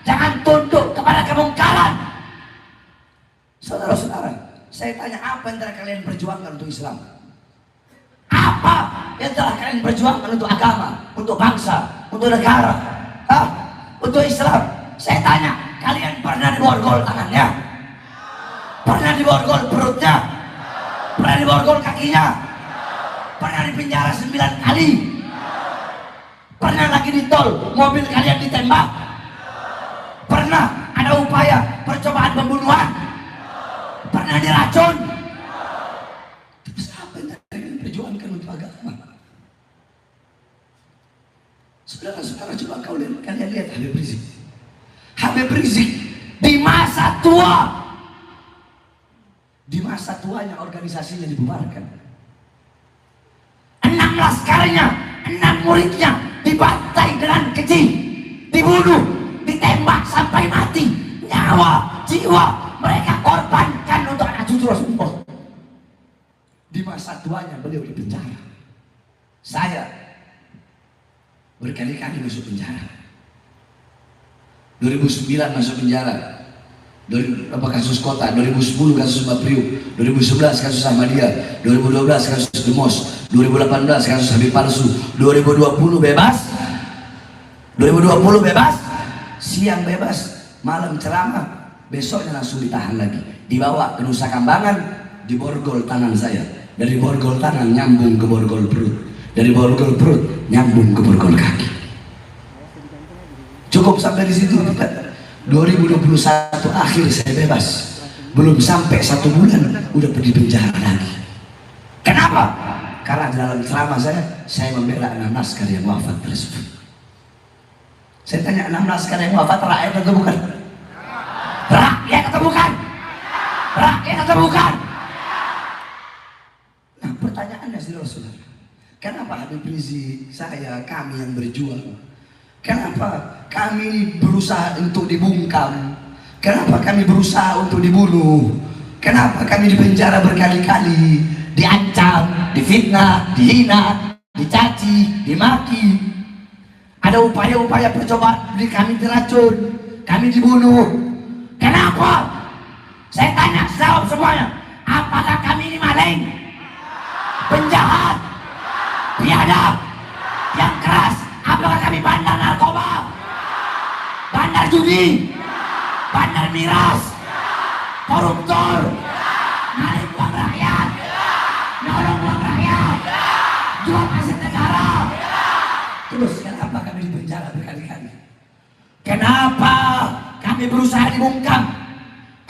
S5: jangan tunduk kepada kemungkaran. Saudara-saudara, saya tanya, apa yang telah kalian perjuangkan untuk Islam? Apa yang telah kalian perjuangkan untuk agama, untuk bangsa, untuk negara, untuk Islam? Saya tanya, kalian pernah diborgol tangannya? Pernah diborgol perutnya? Pernah diborgol kakinya? Pernah dipenjara 9 kali? Pernah lagi di tol, mobil kalian ditembak? Pernah ada upaya percobaan pembunuhan? Pernah diracun? Terus apa yang kalian perjuangkan untuk agama? Saudara-saudara, coba kalian lihat Habib Rizik. Habib Rizik di masa tua, di masa tuanya organisasinya dibubarkan. 6 laskarnya, 6 muridnya dibantai dengan keji, dibunuh, ditembak sampai mati. Nyawa, jiwa mereka korbankan untuk anak cucu Rasulullah. Di masa tuanya beliau di penjara. Saya berkali-kali masuk penjara. 2009 masuk penjara, kasus kota, 2010 kasus Bapriuk, 2011 kasus Ahmadiyah, 2012 kasus Demos, 2018 kasus Habib palsu, 2020 bebas, 2020 bebas, siang bebas, malam ceramah, besoknya langsung ditahan lagi, dibawa ke Nusa Kambangan, diborgol tangan saya, dari borgol tangan nyambung ke borgol perut, dari borgol perut nyambung ke borgol kaki. Cukup sampai di situ. 2021 akhir saya bebas, belum sampai 1 bulan udah pergi penjara lagi. Kenapa? Karena dalam ceramah saya membela 6 laskar yang wafat tersebut. Saya tanya, 6 laskar yang wafat rakyat atau bukan? Rakyat atau bukan? Rakyat atau bukan? Nah, pertanyaannya saudara-saudara, kenapa Habib Rizik, saya, kami yang berjuang, kenapa kami berusaha untuk dibungkam? Kenapa kami berusaha untuk dibunuh? Kenapa kami dipenjara berkali-kali, diancam, difitnah, dihina, dicaci, dimaki? Ada upaya-upaya percobaan kami diracun, kami dibunuh. Kenapa? Saya tanya, jawab semuanya. Apakah kami ini maling, penjahat, biadab, yang keras? Apakah kami bandar narkoba, bandar judi, bandar miras, koruptor, narik uang rakyat, nolong uang rakyat, jual aset negara? Terus kenapa kami dipenjara berkali-kali? Kenapa kami berusaha dibungkam?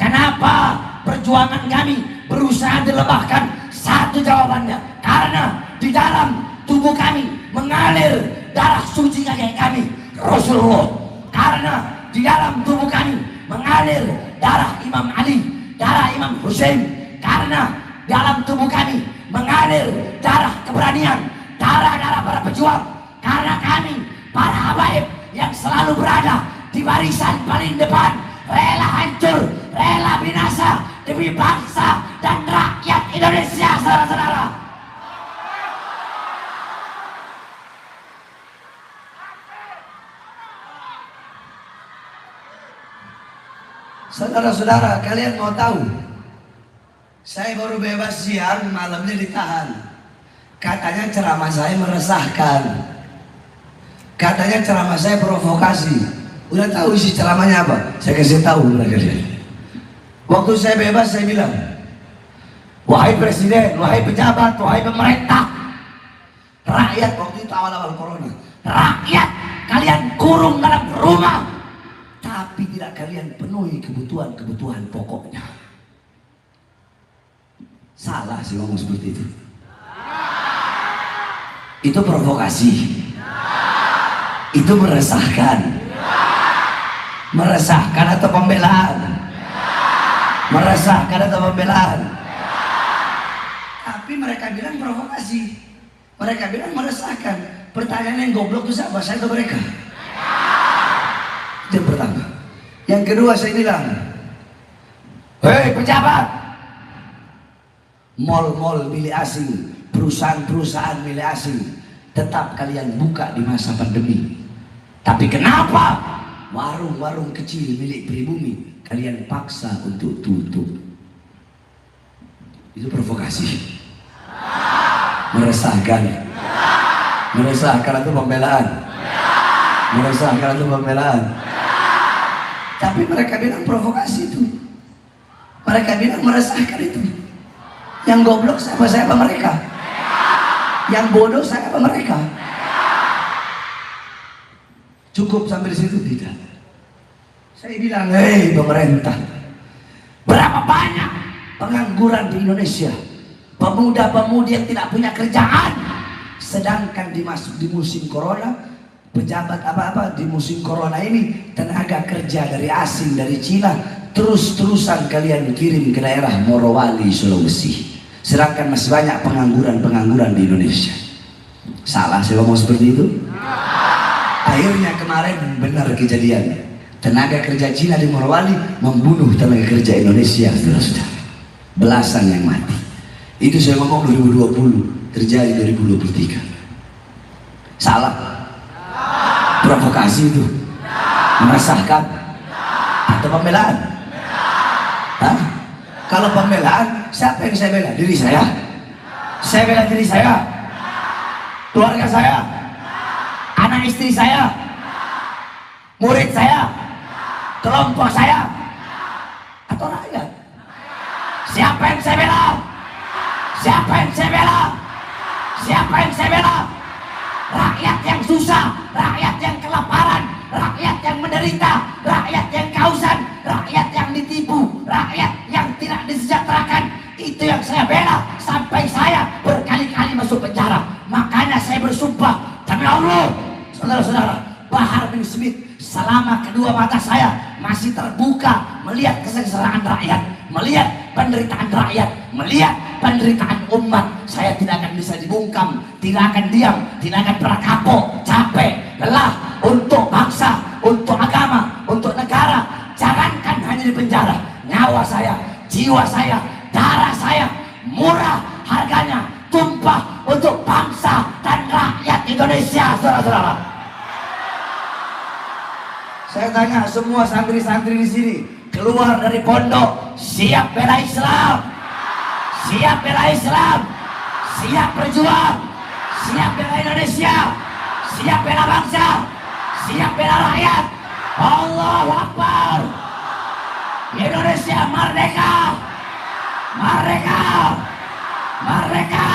S5: Kenapa perjuangan kami berusaha dilebahkan? Satu jawabannya, karena di dalam tubuh kami mengalir darah suci kakek kami Rasulullah. Karena di dalam tubuh kami mengalir darah Imam Ali, darah Imam Hussein. Karena dalam tubuh kami mengalir darah keberanian, darah-darah para pejuang. Karena kami, para habaib yang selalu berada di barisan paling depan, rela hancur, rela binasa demi bangsa dan rakyat Indonesia, saudara-saudara. Saudara-saudara, kalian mau tahu? Saya baru bebas siang, malamnya ditahan. Katanya ceramah saya meresahkan. Katanya ceramah saya provokasi. Udah tahu isi ceramahnya apa? Saya kasih tahu mereka lihat. Waktu saya bebas saya bilang, wahai presiden, wahai pejabat, wahai pemerintah, rakyat waktu itu awal-awal corona, rakyat kalian kurung dalam rumah, tapi tidak kalian penuhi kebutuhan pokoknya. Salah sih ngomong seperti itu. Itu provokasi. Itu meresahkan. Meresahkan atau pembelaan? Meresahkan atau pembelaan? Tapi mereka bilang provokasi. Mereka bilang meresahkan. Pertanyaan yang goblok itu siapa? Saya atau mereka? Itu yang pertama. Yang kedua saya bilang, hei pejabat, mal-mal milik asing, perusahaan-perusahaan milik asing, tetap kalian buka di masa pandemi. Tapi kenapa warung-warung kecil milik pribumi kalian paksa untuk tutup? Itu provokasi. Meresahkan. Meresahkan atau pembelaan? Meresahkan atau pembelaan? Tapi mereka bilang provokasi itu. Mereka bilang meresahkan itu. Yang goblok siapa? Saya apa mereka? Yang bodoh saya apa mereka? Cukup sampai di situ? Tidak. Saya bilang, hei pemerintah, berapa banyak pengangguran di Indonesia? Pemuda-pemudi yang tidak punya kerjaan. Sedangkan dimasuk di musim corona, pejabat apa-apa di musim corona ini, tenaga kerja dari asing, dari Cina, terus-terusan kalian kirim ke daerah Morowali, Sulawesi. Sedangkan masih banyak pengangguran-pengangguran di Indonesia. Salah saya ngomong seperti itu? Akhirnya kemarin benar kejadiannya. Tenaga kerja Cina di Morowali membunuh tenaga kerja Indonesia, saudara-saudara. Belasan yang mati. Itu saya ngomong 2020, terjadi 2023. Salah? Provokasi itu? Meresahkan? Atau pembelaan? Hah? Kalau pembelaan, siapa yang saya bela? Diri saya? Saya bela diri saya? Keluarga saya? Anak istri saya? Murid saya? Kelompok saya? Atau rakyat? Siapa yang saya bela? Siapa yang saya bela? Siapa yang saya bela? Rakyat yang susah, rakyat yang kelaparan, rakyat yang menderita, rakyat yang kehausan, rakyat yang ditipu, rakyat yang tidak disejahterakan. Itu yang saya bela sampai saya berkali-kali masuk penjara. Makanya saya bersumpah demi Allah, saudara-saudara, Bahar bin Smith, selama kedua mata saya masih terbuka melihat kesengsaraan rakyat, melihat penderitaan rakyat, melihat penderitaan umat, saya tidak akan bisa dibungkam, tidak akan diam, tidak akan pernah kapok, capek, lelah untuk bangsa, untuk agama, untuk negara. Jangankan hanya di penjara, nyawa saya, jiwa saya, darah saya murah harganya, tumpah untuk bangsa dan rakyat Indonesia, saudara-saudara. Saya tanya semua santri-santri di sini, keluar dari pondok, siap bela Islam, siap bela Islam, siap berjuang, siap bela Indonesia, siap bela bangsa, siap bela rakyat. Allahu Akbar. Indonesia merdeka, merdeka, merdeka.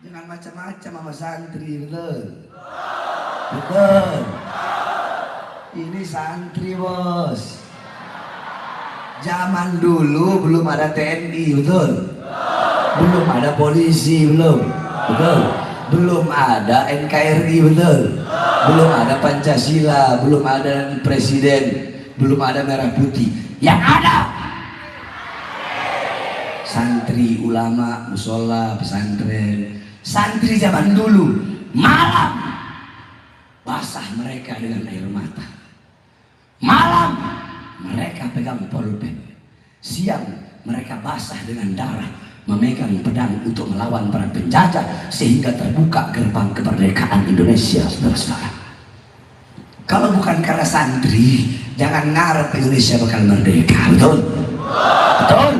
S5: Jangan macam-macam sama santri, betul? Betul. Ini santri, bos. Zaman dulu belum ada TNI, betul? Belum ada polisi, belum? Betul? Belum ada NKRI, betul? Belum ada Pancasila, belum ada presiden, belum ada merah putih. Yang ada Santri, ulama, musola, pesantren. Santri zaman dulu malam basah mereka dengan air mata. Malam mereka pegang pulpen. Siang mereka basah dengan darah, memegang pedang untuk melawan para penjajah sehingga terbuka gerbang kemerdekaan Indonesia, saudara-saudara. Kalau bukan karena santri, jangan ngarep Indonesia bakal merdeka. Betul? Betul?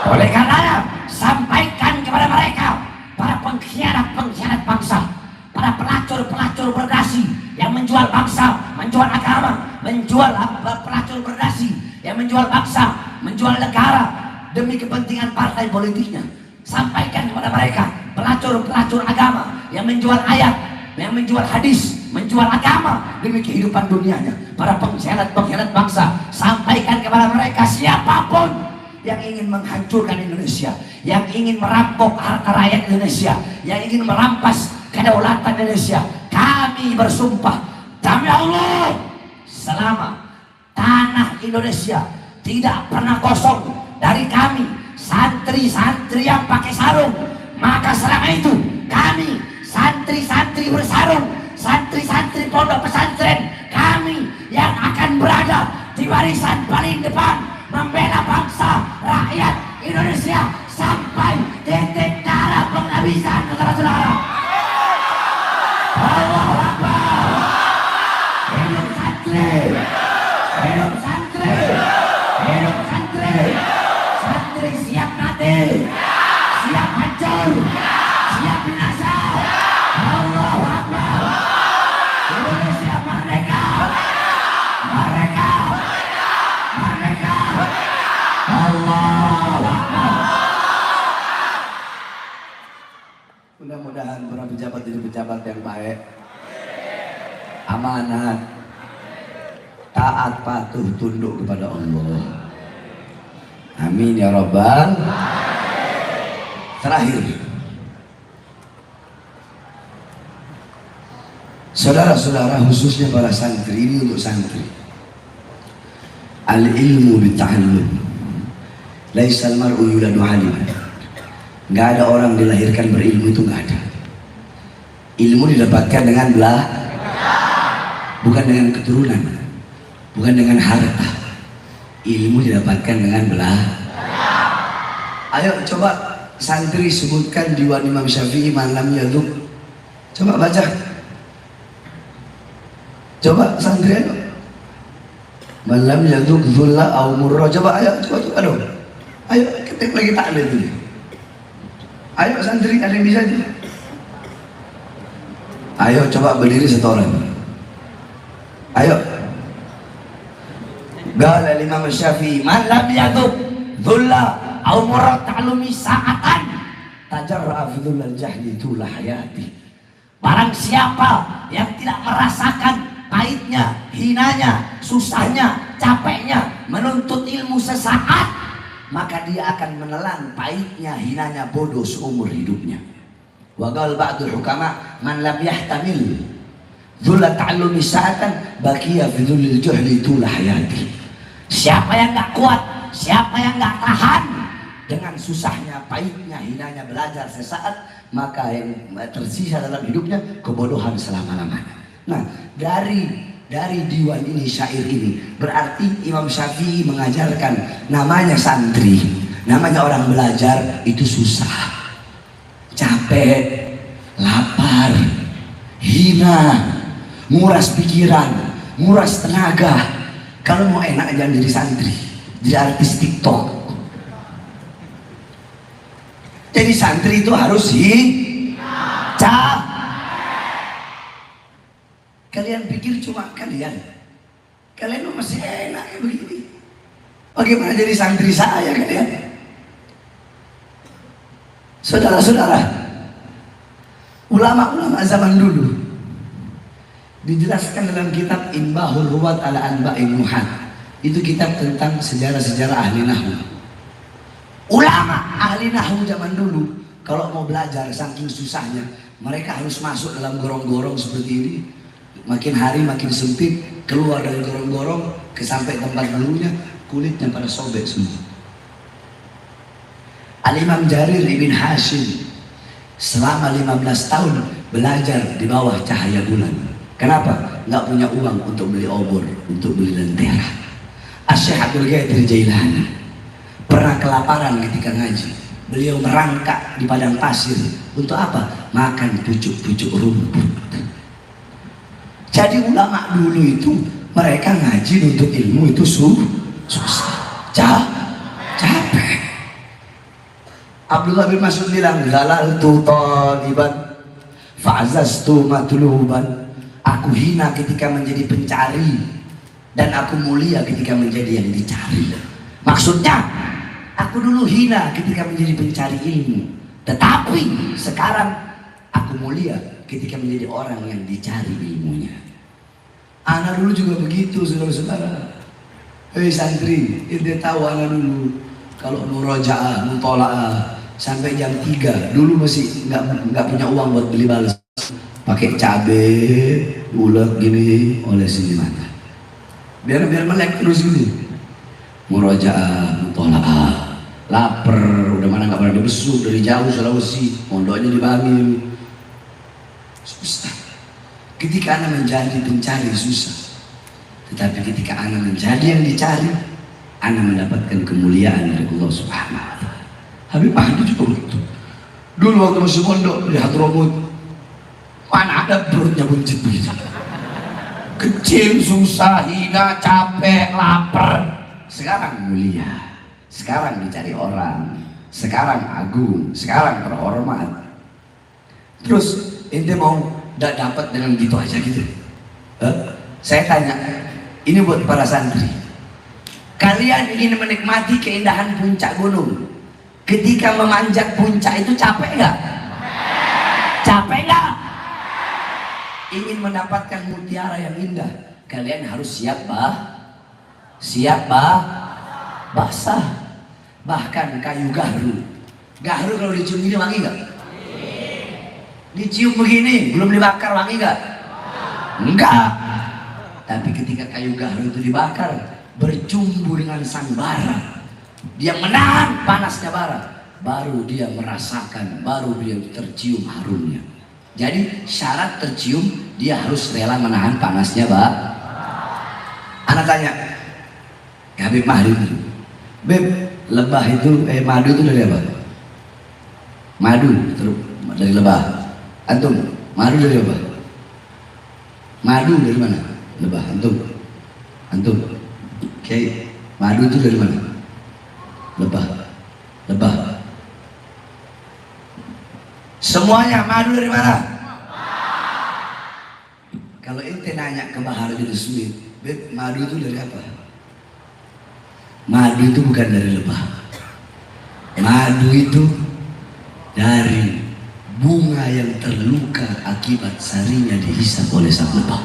S5: Oleh karenanya, sampaikan kepada mereka, para pengkhianat bangsa, para pelacur berdasi yang menjual bangsa, menjual agama, menjual pelacur berdasi yang menjual bangsa, menjual negara demi kepentingan partai politiknya. Sampaikan kepada mereka, pelacur agama yang menjual ayat, yang menjual hadis, menjual agama demi kehidupan dunianya. Para pengkhianat bangsa, sampaikan kepada mereka, siapapun yang ingin menghancurkan Indonesia, yang ingin merampok harta rakyat Indonesia, yang ingin merampas kedaulatan Indonesia, kami bersumpah demi Allah, selama tanah Indonesia tidak pernah kosong dari kami santri-santri yang pakai sarung, maka selama itu kami santri-santri bersarung, santri-santri pondok pesantren, kami yang akan berada di barisan paling depan membela bangsa, rakyat Indonesia sampai titik darah penghabisan, saudara-saudara. Allahu Akbar. Hidup santri, hidup santri, hidup santri. Santri siap mati, siap hancur, siap binasa. Allahu Akbar. Indonesia merdeka, merdeka, merdeka. Allahu Akbar. Mudah-mudahan para pejabat jadi pejabat yang baik, amanat, taat, patuh, tunduk kepada Allah. Amin ya Rabbal. Terakhir, saudara-saudara, khususnya para santri, ini untuk santri. Al-ilmu bita'allum, laisal mar'u yuladu aliman. Nggak ada orang dilahirkan berilmu, itu nggak ada. Ilmu didapatkan dengan bukan dengan keturunan, bukan dengan harta. Ilmu didapatkan dengan Ayo coba santri sebutkan diwan Imam Syafi'i malam yaduk. Coba baca. Coba santri ayo. Malam yaduk zulla au murra. Coba ayo, coba dong. Ayo ketik lagi taklim ini. Ayo santri, ada yang bisa aja. Ayo coba berdiri satu orang. Ayo. Qala Imam Syafi'i, man lam yaduk dhulla aw murad ta'lumi sa'atan tajarra'a fi dhullal jahli tula hayati. Barang siapa yang tidak merasakan pahitnya, hinanya, susahnya, capeknya menuntut ilmu sesaat, maka dia akan menelan pahitnya, hinanya, bodoh seumur hidupnya. Wa qala ba'dul hukama man lam yahtamil dhulla ta'lumi sa'atan baqiya fi dhullil jahli tula hayati. Siapa yang gak kuat, siapa yang gak tahan dengan susahnya, pahitnya, hinanya belajar sesaat, maka yang tersisa dalam hidupnya kebodohan selama-lamanya. Nah, dari diwan ini, syair ini, berarti Imam Syafi'i mengajarkan namanya santri, namanya orang belajar itu susah, capek, lapar, hina, nguras pikiran, nguras tenaga. Kalau mau enak jangan jadi santri, jadi artis TikTok. Jadi santri itu harus Kalian pikir cuma kalian masih enak ya begini. Bagaimana jadi santri saya kalian? Saudara-saudara, ulama-ulama zaman dulu dijelaskan dalam kitab Inbahul Ruwat ala Anba'in Nuhat. Itu kitab tentang sejarah-sejarah ahli nahwu. Ulama ahli nahwu zaman dulu kalau mau belajar saking susahnya, mereka harus masuk dalam gorong-gorong seperti ini. Makin hari makin sempit, keluar dari gorong-gorong ke sampai tempat dulunya, kulitnya pada sobek semua. Al-Imam Jarir ibn Hashim selama 15 tahun belajar di bawah cahaya bulan. Kenapa? Nggak punya uang untuk beli obor, untuk beli lentera. Asy-Syaikh Abdul Qadir Jailani pernah kelaparan ketika ngaji. Beliau merangkak di padang pasir untuk apa? Makan pucuk-pucuk rumput. Jadi ulama dulu itu mereka ngaji untuk ilmu itu susah, capek. Abdullah bin Mas'ud bilang, "Zalaltu taliban fa'azaztu matluban." Aku hina ketika menjadi pencari dan aku mulia ketika menjadi yang dicari. Maksudnya, aku dulu hina ketika menjadi pencari ilmu, tetapi sekarang aku mulia ketika menjadi orang yang dicari ilmunya. Anak dulu juga begitu, saudara-saudara. Hei santri, ente tahu anak dulu kalau murojaah, mutolaah sampai jam 3 dulu masih nggak punya uang buat beli balas, pakai cabe ulek gini oleh mata biar melek terus ini. Murojaah, mutolaah, lapar, udah mana nggak pernah dibesuk dari jauh Sulawesi, mondoknya di Bangil. Susah. Ketika anak menjadi pencari susah, tetapi ketika anak menjadi yang dicari, anak mendapatkan kemuliaan dari Allah Subhanahu wa Ta'ala. Habib Mahdi juga begitu. Dulu waktu masih pondok di Hadramut, mana ada perutnya buncit begitu. Kecil, susah, hina, capek, lapar. Sekarang mulia, sekarang dicari orang, sekarang agung, sekarang terhormat. Terus ente mau dapat dengan gitu aja gitu? Saya tanya, ini buat para santri. Kalian ingin menikmati keindahan puncak gunung. Ketika memanjat puncak itu capek nggak? Capek nggak? Ingin mendapatkan mutiara yang indah, kalian harus siap basah. Bahkan kayu gahru kalau dicium gini wangi nggak? Dicium begini belum dibakar wangi nggak? Enggak. Tapi ketika kayu gahru itu dibakar, bercumbu dengan sang bara, dia menahan panasnya bara, baru dia merasakan, baru dia tercium harumnya. Jadi syarat tercium dia harus rela menahan panasnya Anak tanya Habib Mahdi, Beb, lebah itu madu itu dari apa? Madu dari lebah. Antum, madu dari apa? Madu dari mana? Lebah. Antum. Oke, madu itu dari mana? Lebah. Semuanya madu dari mana? Kalau ente nanya ke Bahar bin Smith, Beb, madu itu dari apa? Madu itu bukan dari lebah. Madu itu dari bunga yang terluka akibat sarinya dihisap oleh sang lebah.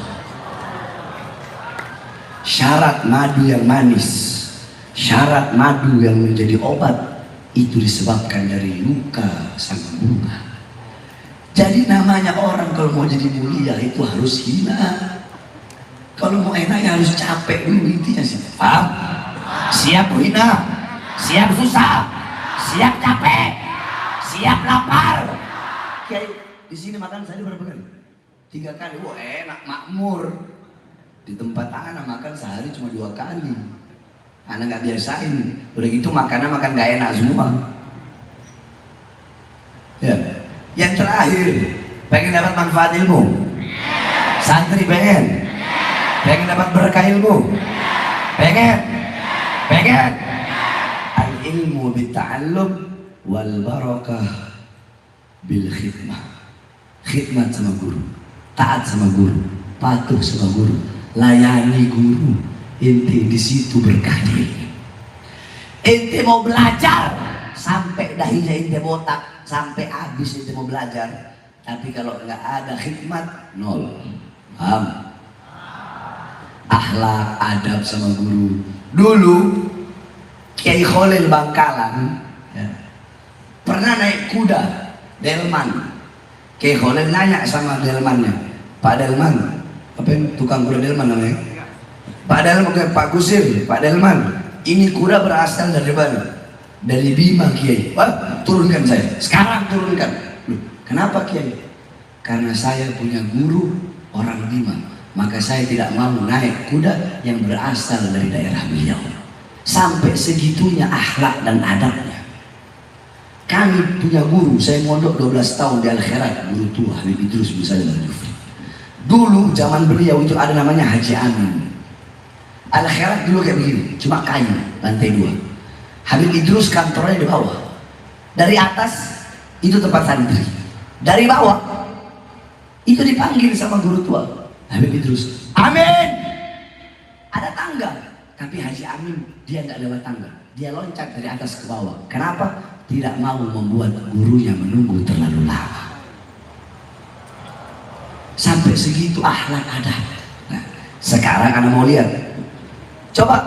S5: Syarat madu yang manis, syarat madu yang menjadi obat itu disebabkan dari luka sang bunga. Jadi namanya orang kalau mau jadi mulia itu harus hina. Kalau mau enak ya harus capek dulu, intinya sih. Paham? Siap hina, siap susah, siap capek, siap lapar. Kiai di sini makan saya berapa kali? 3 kali. Wah enak, makmur. Di tempat anak makan sehari cuma 2 kali. Anak nggak biasain. Udah gitu makannya makan nggak enak semua. Ya. Yang terakhir, pengen dapat manfaat ilmu? Santri pengen? Pengen dapat berkah ilmu? Pengen? Al ilmu bita'allum wal barakah bil khidmah. Khidmat sama guru, taat sama guru, patuh sama guru, layani guru. Ente di situ berkah. Ente mau belajar sampai dahinya ente botak, sampai habis ente mau belajar, tapi kalau nggak ada khidmat, nol. Paham? Akhlak, adab sama guru. Dulu Kiai Khalil Bangkalan ya, pernah naik kuda delman. Kiai Khalil nanya sama delmannya, Pak Delman, apa yang tukang kuda delman namanya? Pak Delman, Pak Kusir, Pak Delman, ini kuda berasal dari mana? dari Bima Kiai. Wah, turunkan saya. Sekarang turunkan. Loh, kenapa Kiai? Karena saya punya guru orang Bima, maka saya tidak mau naik kuda yang berasal dari daerah beliau. Sampai segitunya akhlak dan adabnya. Kami punya guru, saya mondok 12 tahun di Al-Khairat, guru tua Habib Idrus bin Salim Al-Jufri. Dulu zaman beliau itu ada namanya Haji Amin. Al-Khairat dulu kayak begini, cuma kayu, lantai 2. Habib Idrus kantornya di bawah. Dari atas itu tempat santri. Dari bawah itu dipanggil sama guru tua Habib Idrus. Amin. Ada tangga, tapi Haji Amin dia nggak lewat tangga. Dia loncat dari atas ke bawah. Kenapa? Tidak mau membuat gurunya menunggu terlalu lama. Sampai segitu akhlak ada. Nah, sekarang Anda mau lihat. Coba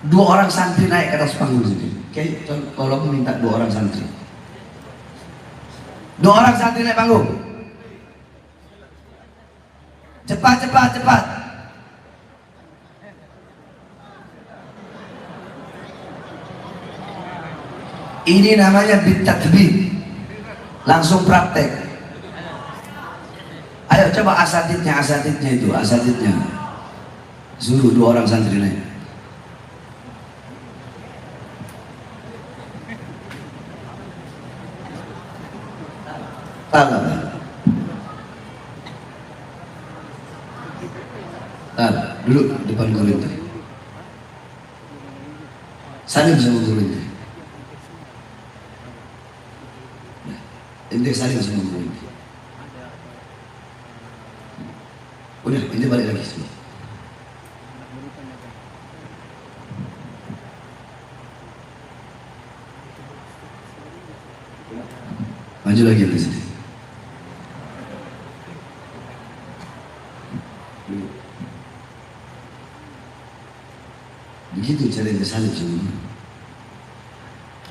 S5: 2 orang santri naik ke atas panggung sini. Oke, tolong minta 2 orang santri. 2 orang santri naik panggung. Cepat, cepat, cepat. Ini namanya bitatbih. Langsung praktek. Ayo coba asatidnya itu, asatidnya. Suruh 2 orang santri naik. Duduk depan guru itu. Salim sama guru itu. Ente saling sama guru ini. Udah, ente balik lagi semua. Maju lagi ke sini. Begitu cara ente saling sama guru.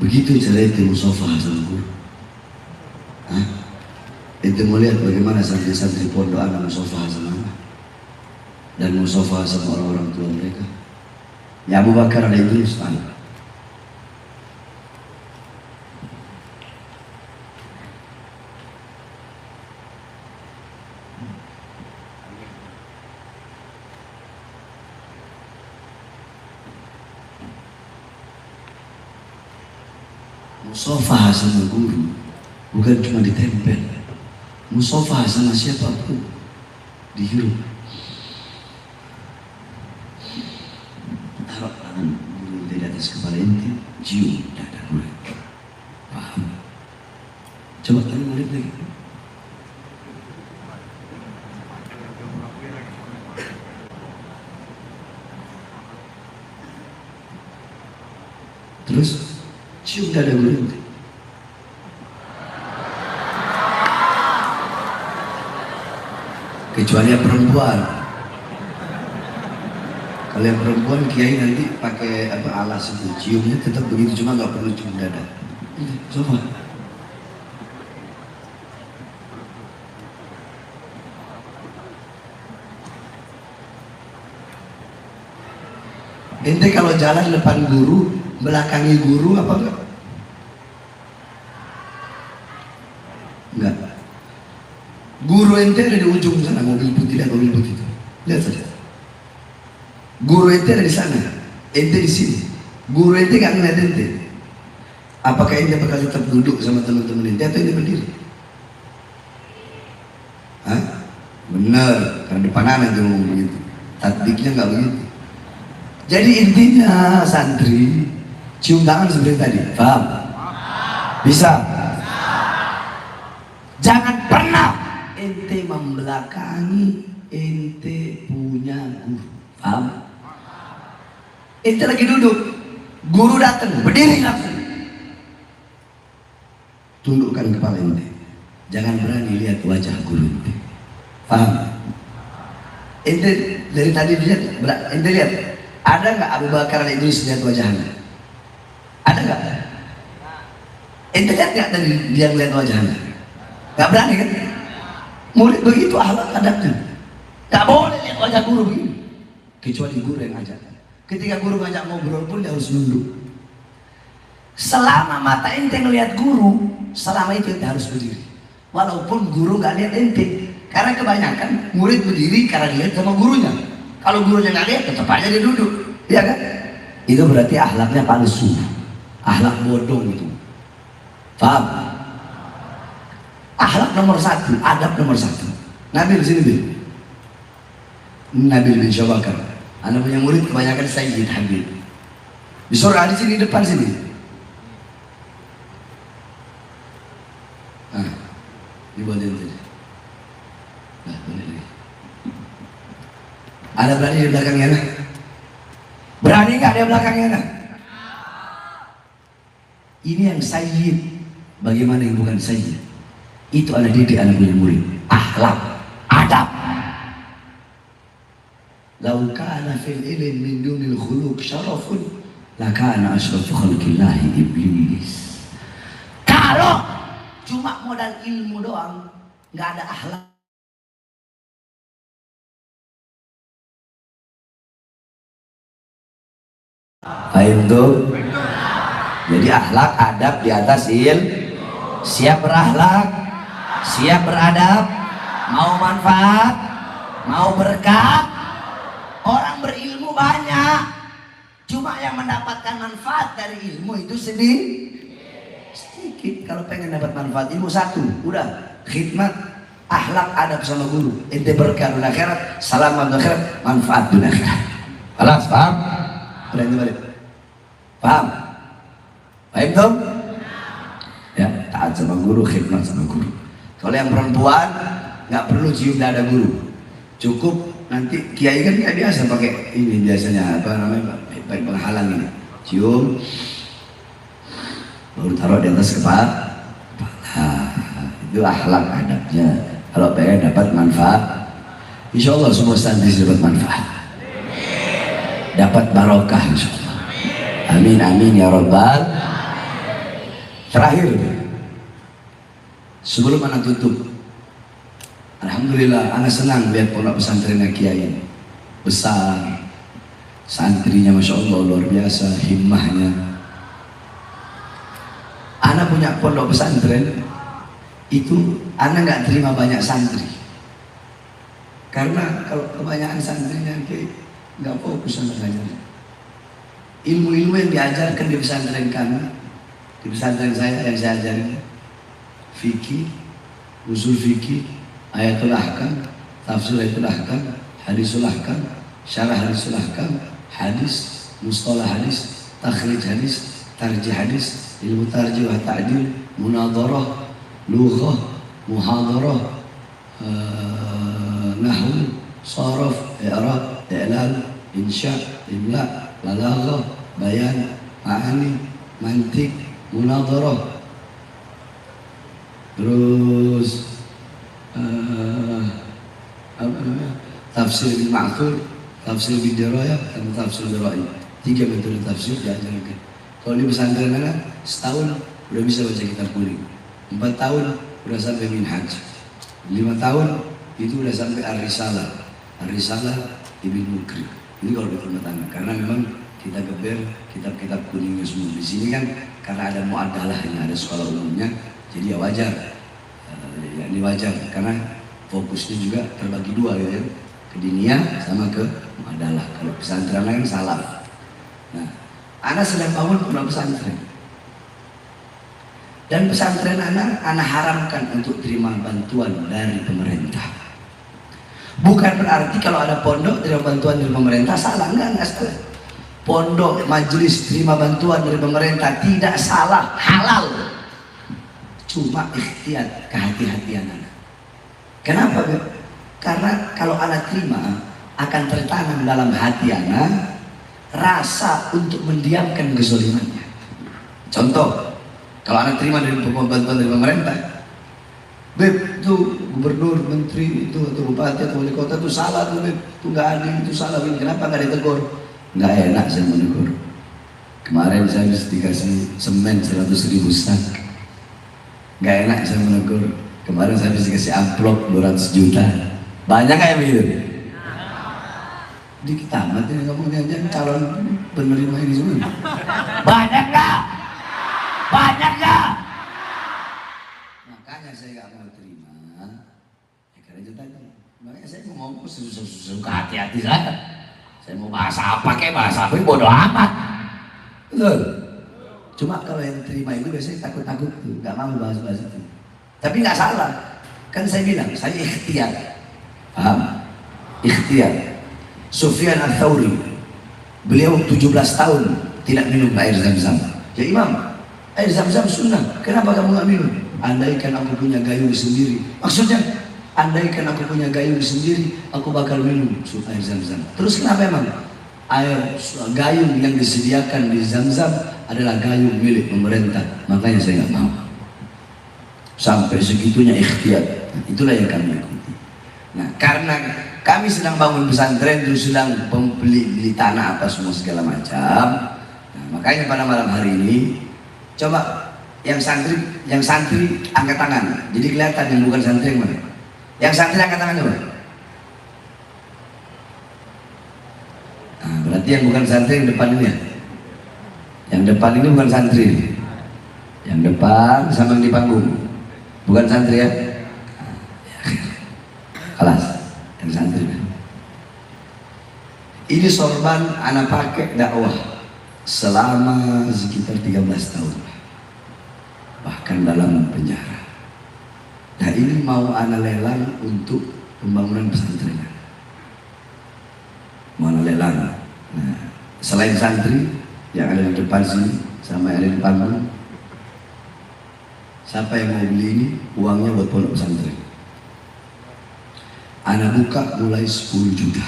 S5: Begitu cara ente musafah sama guru. Ente mau lihat bagaimana santri-santri pondok anak musafah sama anak dan musafah sama orang-orang tua mereka. Ya Abu Bakar ada Idrus, musafah sama guru bukan cuma ditempel. Musafah sama siapapun dihirup. Taruh tangan guru di atas kepala ente, cium dada guru. Paham? Coba kalian lihat lagi. Terus cium dada guru ente. Kecuali yang perempuan. Kalau yang perempuan kiai nanti pakai alas itu, ciumnya tetap begitu, cuma nggak perlu cium dada. Coba. Ente kalau jalan depan guru, belakangi guru apa enggak? Enggak. Guru ente ada di ujung sana, mobil putih dan mobil putih itu. Lihat saja. Guru ente ada di sana, ente di sini. Guru ente nggak ngeliat ente. Apakah ente bakal tetap duduk sama teman-teman ente atau ente berdiri? Hah? Benar, karena depan anak dia ngomong begitu. Tatbiknya nggak begitu. Jadi intinya santri cium tangan seperti tadi, paham? Bisa? Jangan pernah ente membelakangi ente punya guru, paham? Ente lagi duduk, guru datang, berdiri langsung, tundukkan kepala ente, jangan berani lihat wajah guru ente, paham? Ente dari tadi lihat, ente lihat, ada nggak Abu Bakar Al-Idris lihat wajahnya? Ada nggak? Ente lihat nggak dari dia lihat wajahnya? Nggak berani kan? Murid begitu akhlak adabnya. Nggak boleh lihat wajah guru begini. Kecuali guru yang ngajak. Ketika guru ngajak ngobrol pun dia harus nunduk. Selama mata ente ngelihat guru, selama itu ente harus berdiri. Walaupun guru nggak lihat ente, karena kebanyakan murid berdiri karena dilihat sama gurunya. Kalau gurunya nggak lihat, tetap aja dia duduk, ya kan? Itu berarti akhlaknya palsu, akhlak bodong itu. Paham? Akhlak nomor satu, adab nomor satu. Nabil sini Bil. Nabil bin Syabakar. Anak punya murid kebanyakan Sayyid Habib. Disuruh di sini depan sini. Dibuatin tadi. Nah, boleh lagi. Ada berani di belakangnya nah? Berani nggak di belakangnya nah? Ini yang sayyid. Bagaimana yang bukan sayyid? Itu anak didik anak punya murid. Akhlak, adab. Lau kana fil ilm min dunil khuluq syarafun lakana asrafu khalqillahi iblis. Kalau cuma modal ilmu doang, nggak ada akhlak. Paham tuh? Jadi akhlak, adab di atas ilmu. Siap berakhlak, siap beradab, mau manfaat, mau berkah. Orang berilmu banyak, cuma yang mendapatkan manfaat dari ilmu itu sedikit. Kalau pengen dapat manfaat ilmu satu, udah khidmat, akhlak, adab sama guru. Ente berkah dunia akhirat, selamat dunia akhirat, manfaat dunia akhirat. Alas, paham? Berani balik. Paham? Paham dong? Ya, taat sama guru, khidmat sama guru. Kalau yang perempuan nggak perlu cium dada guru, cukup nanti kiai kan nggak biasa pakai ini, biasanya apa namanya, pakai penghalang ini, cium baru taruh di atas kepala. Itu akhlak adabnya. Kalau pengen dapat manfaat, insya Allah semua santri dapat manfaat, dapat barokah insya Allah. Amin amin ya rabbal. Terakhir, sebelum anak tutup, alhamdulillah anak senang lihat pondok pesantrennya kiai besar, santrinya masya Allah luar biasa himmahnya. Anak punya pondok pesantren itu, anak nggak terima banyak santri, karena kalau kebanyakan santrinya nggak fokus sama belajar. Ilmu-ilmu yang diajarkan di pesantren kami, di pesantren saya yang saya ajarin, fikih, usul fikih, ayatul ahkam, tafsir ayatul ahkam, hadisul ahkam, syarah hadisul ahkam, hadis, mustalah hadis, takhrij hadis, tarjih hadis, ilmu tarjih wa ta'dil, munadharah, lughah, muhadarah, nahwu, saraf, i'rab, i'lal, insya, imla, balaghah, bayan, ma'ani, mantik, munadharah, terus apa namanya, tafsir bil ma'thur, tafsir bil dirayah, dan tafsir bil ra'i. 3 metode tafsir diajarkan. Kalau di pesantren anak setahun udah bisa baca kitab kuning, 4 tahun udah sampai minhaj, 5 tahun itu udah sampai ar-risalah, ar-risalah Ibnu Mukri. Ini kalau di rumah tangga, karena memang kita geber kitab-kitab kuningnya semua. Di sini kan karena ada muadalah, yang ada sekolah umumnya, jadi ya wajar, ya ini wajar karena fokusnya juga terbagi 2 ya, ke diniyah sama ke muadalah. Kalau pesantren lain salaf. Nah, anak sedang bangun pondok pesantren, dan pesantren anak haramkan untuk terima bantuan dari pemerintah. Bukan berarti kalau ada pondok terima bantuan dari pemerintah salah, enggak salah. Pondok, majelis terima bantuan dari pemerintah tidak salah, halal. Cuma ikhtiar, kehati-hatian anak. Kenapa? Karena kalau anak terima, akan tertanam dalam hati anak rasa untuk mendiamkan kezalimannya. Contoh, kalau anak terima dari bantuan dari pemerintah, Beb, itu gubernur, menteri, itu atau bupati atau wali kota itu salah tuh, Beb, itu nggak adil, itu salah, Beb. Kenapa nggak ditegur? Nggak enak saya menegur. Kemarin saya habis dikasih semen 100.000 sak, nggak enak saya menegur. Kemarin saya habis dikasih amplop 200 juta, banyak kayak begitu. Dikit amat ini ngomongnya aja calon penerima ini semua. Banyak nggak? Banyak ya? Makanya saya nggak mau terima. Ya karena itu tadi. Makanya saya mau ngomong suka hati-hati saya. Saya mau bahasa apa kayak bahasa apa bodoh amat. Betul. Cuma kalau yang terima itu biasanya takut-takut tuh, nggak mau bahas-bahas itu. Tapi nggak salah. Kan saya bilang, saya ikhtiar. Paham? Ikhtiar. Sufyan Ats-Tsauri, beliau 17 tahun tidak minum air Zam-Zam. Ya Imam, air Zam-Zam sunnah. Kenapa kamu nggak minum? Andaikan aku punya gayung sendiri. Maksudnya, andaikan aku punya gayung sendiri, aku bakal minum air Zam-Zam. Terus kenapa emang? Air gayung yang disediakan di Zam-Zam adalah gayung milik pemerintah. Makanya saya nggak mau. Sampai segitunya ikhtiar. Itulah yang kami ikuti. Nah, karena kami sedang bangun pesantren, terus sedang beli tanah apa semua segala macam. Nah, makanya pada malam hari ini coba yang santri angkat tangan. Jadi kelihatan yang bukan santri yang mana. Yang santri angkat tangan coba. Nah, berarti yang bukan santri yang depan ini ya. Yang depan ini bukan santri. Yang depan sama yang di panggung. Bukan santri ya. Kelas yang santri. Ini sorban anak pakai dakwah selama sekitar 13 tahun, bahkan dalam penjara. Nah ini mau anak lelang untuk pembangunan pesantren. Mau anak lelang. Nah, selain santri yang ada di depan sini sama yang ada di panggung, siapa yang mau beli ini uangnya buat pondok pesantren. Anak buka mulai 10 juta.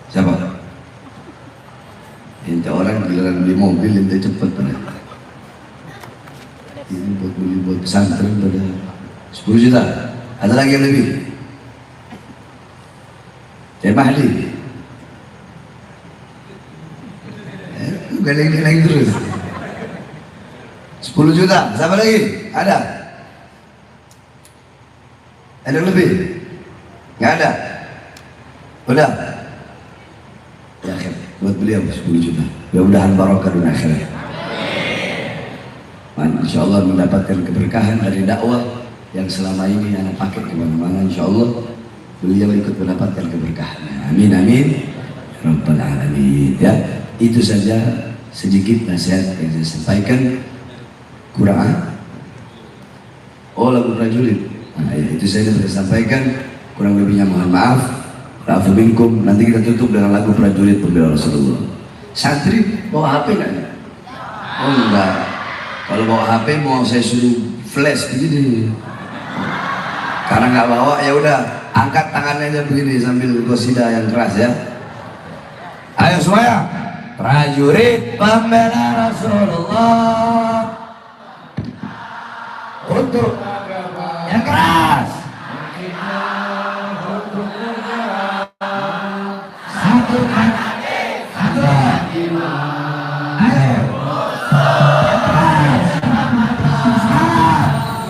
S5: Siapa? Ente orang giliran beli mobil ente cepet pada. Ini buat beli buat pesantren pada 10 juta. Ada lagi yang lebih? Mahdi. Galeng-galeng terus. 10 juta. Siapa lagi? Ada? Ada lebih? Nggak ada? Udah? Ya akhir, buat beliau 10 juta. Mudah-mudahan barokah dunia akhirat. Insya Allah mendapatkan keberkahan dari dakwah yang selama ini anak pakai kemana-mana. Insya Allah beliau ikut mendapatkan keberkahan. Amin amin. Ya Rabbal alamin. Ya, itu saja sedikit nasihat yang saya sampaikan. Kurang? Oh lagu prajurit. Nah, ya, itu saya sudah sampaikan, kurang lebihnya mohon maaf. Ra'afu minkum. Nanti kita tutup dengan lagu prajurit pembela Rasulullah. Santri bawa HP nggak? Oh enggak. Kalau bawa HP mau saya suruh flash begini. Karena nggak bawa ya udah angkat tangannya aja begini sambil qasidah yang keras ya. Ayo semuanya. Prajurit pembela Rasulullah untuk yang keras. Satukan hati, satukan jiwa. Ayo. Yang keras.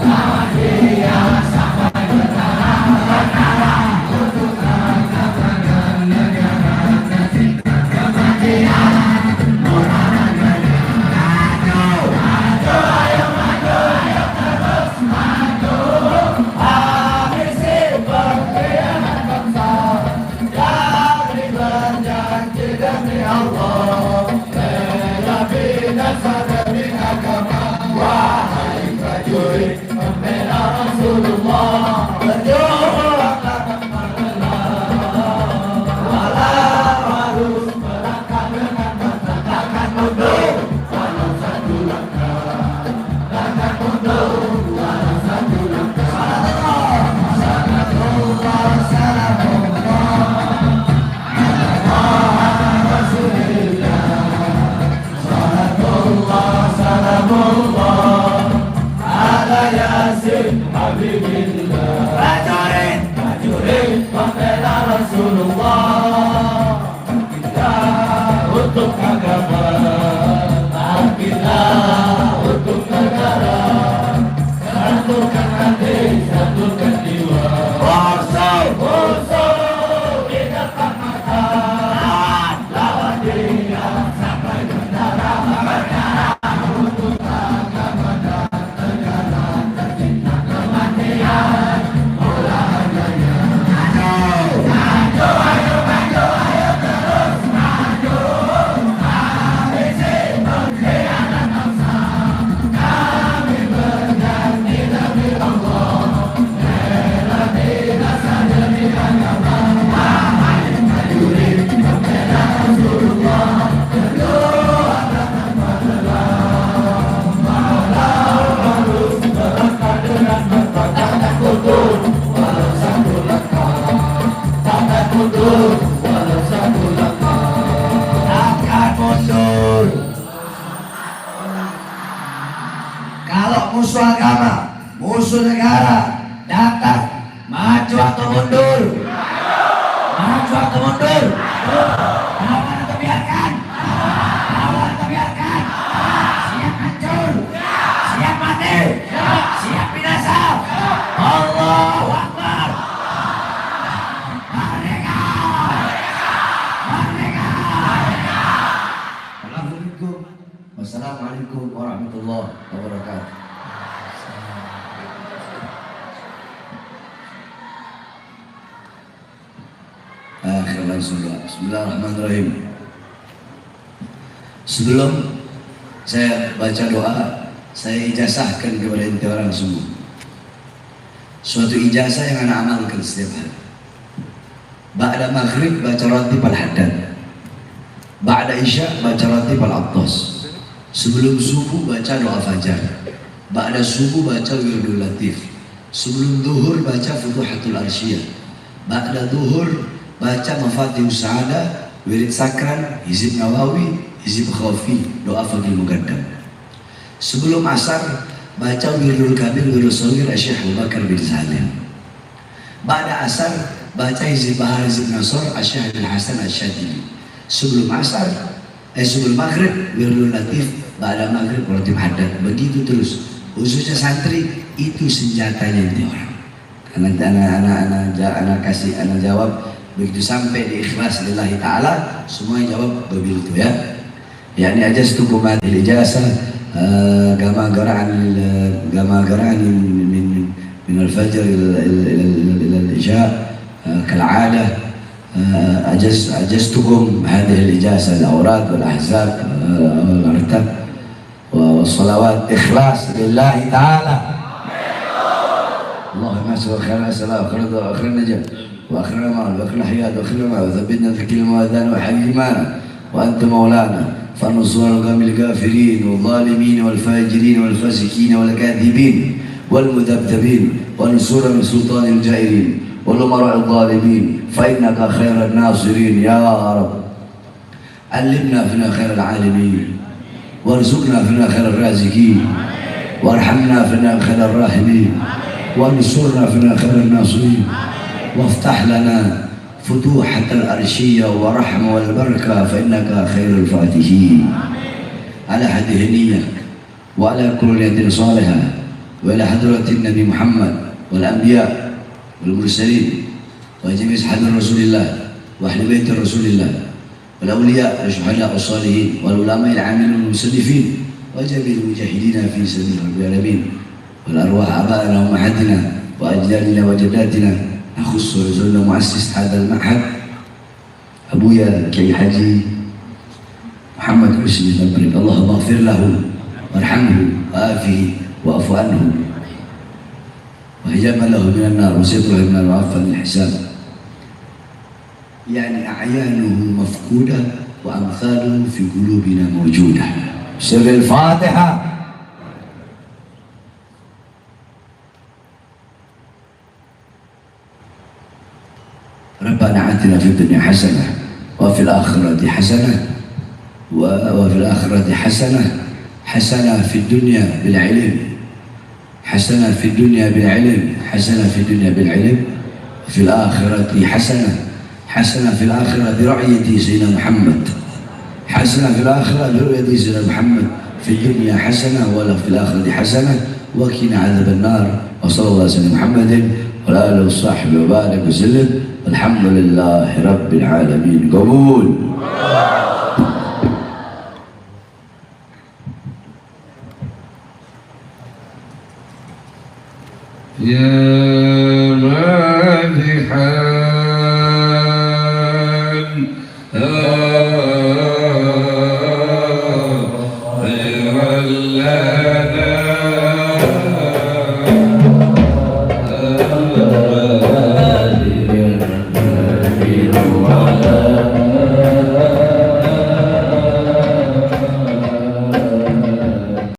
S5: Lawan dia sampai berkara. Untuk mengatakan negara kasih kematian. Moral maju, maju, ayo maju, ayo terus maju. Habisi pengkhianat bangsa yang berjanji demi Allah, bela binasa demi agama. Wahai prajurit pembela Rasulullah, berjuanglah walau harus melangkah dengan mata, takkan mundur walau satu langkah, takkan mundur walau satu langkah. Salatullah, salamullah ala Rasulillah. Salatullah, salamullah ala Yasin Habibillah. Prajurit, prajurit pembela Rasulullah, kita untuk agama, kita untuk negara. Satukan hati, satukan jiwa. Musuh di depan mata, lawan dia sampai ke darah. musuh negara datang, maju atau mundur? Maju atau mundur? Lawan atau biarkan? Lawan atau biarkan? Siap hancur? Siap mati? Siap binasa? Allahu Akbar. Merdeka! Merdeka! Wassalamualaikum warahmatullahi wabarakatuh. Bismillahirrahmanirrahim. Sebelum saya baca doa, saya ijazahkan kepada ente orang semua suatu ijazah yang anak amalkan setiap hari. Ba'da maghrib baca ratib al-haddad, ba'da isya baca ratib al-attas, sebelum subuh baca doa fajar, ba'da subuh baca wirdul latif, sebelum duhur baca futuhatul arsyiyah, ba'da duhur baca mafatihus sa'adah, wirid sakran, hizib nawawi, hizib khafi, doa fadil mugaddam. Sebelum asar baca wirdul kabir, wirdul sawir, Syekh Abu Bakar bin Salim. Ba'da asar baca hizib bahar, hizib nasor, Syekh bin Hasan Asy-Syadzili. Sebelum asar, sebelum maghrib wirdul latif, ba'da maghrib ratib haddad. Begitu terus. Khususnya santri itu senjatanya ini orang. Anak kasih anak jawab. Begitu sampai di ikhlas lillahi ta'ala, semua jawab begitu ya. Yani ajaztukum hadhihi ijazah kama qara'an min al-fajr ila al-isha kal'adah. ajaztukum hadhihi al-ijazah al-awrad wal-ahzab wal-artab was-salawat ikhlas lillahi ta'ala. اللهم صل على سيدنا محمد وآخر النجاة وآخر الأمان وآخر الحياة وآخر الماء وثبتنا في كل المؤذن وحي إيمانا وأنت مولانا فانصرنا القوم الكافرين والظالمين والفاجرين والفاسقين والكاذبين والمذبذبين وانصرنا من سلطان الجائرين والأمراء الظالمين فإنك خير الناصرين يا رب. علمنا فينا خير العالمين وارزقنا فينا خير الرازقين وارحمنا فينا خير الراحمين وانصرنا فينا خير الناصرين وافتح لنا فتوحة الأرشية ورحمة والبركة فإنك خير الفاتحين. على هذه النية وعلى كل يد صالحة وإلى حضرة النبي محمد والأنبياء والمرسلين وجميع أصحاب رسول الله وأهل بيت رسول الله والأولياء والشهداء والصالحين والعلماء العاملين والمصنفين وجميع المجاهدين في سبيل رب العالمين والأرواح آبائنا وأمهاتنا وأجدادنا وجداتنا. أخص رسولنا مؤسس هذا المعهد أبويا كي حجي محمد حسني المبرد، اللهم اغفر له وارحمه وآفه وأعف عنه وهجم له من النار وستره من العفو من الحساب. يعني أعيانه مفقودة وأمثاله في قلوبنا موجودة. سر الفاتحة. ربنا آتنا في الدنيا حسنة وفي الآخرة حسنة وفي الآخرة حسنة في الدنيا بالعلم، حسنة في الدنيا بالعلم، حسنة في الدنيا بالعلم، وفي الآخرة حسنة في الآخرة برعية سيدنا محمد، حسنة في الآخرة برعية سيدنا محمد، في الدنيا حسنة ولا في الآخرة حسنة وقنا عذاب النار. وصلى الله على سيدنا محمد وعلى آله وصحبه وبارك وسلم. الحمد لله رب العالمين. قبول.
S7: يا مادحا خيرا لنا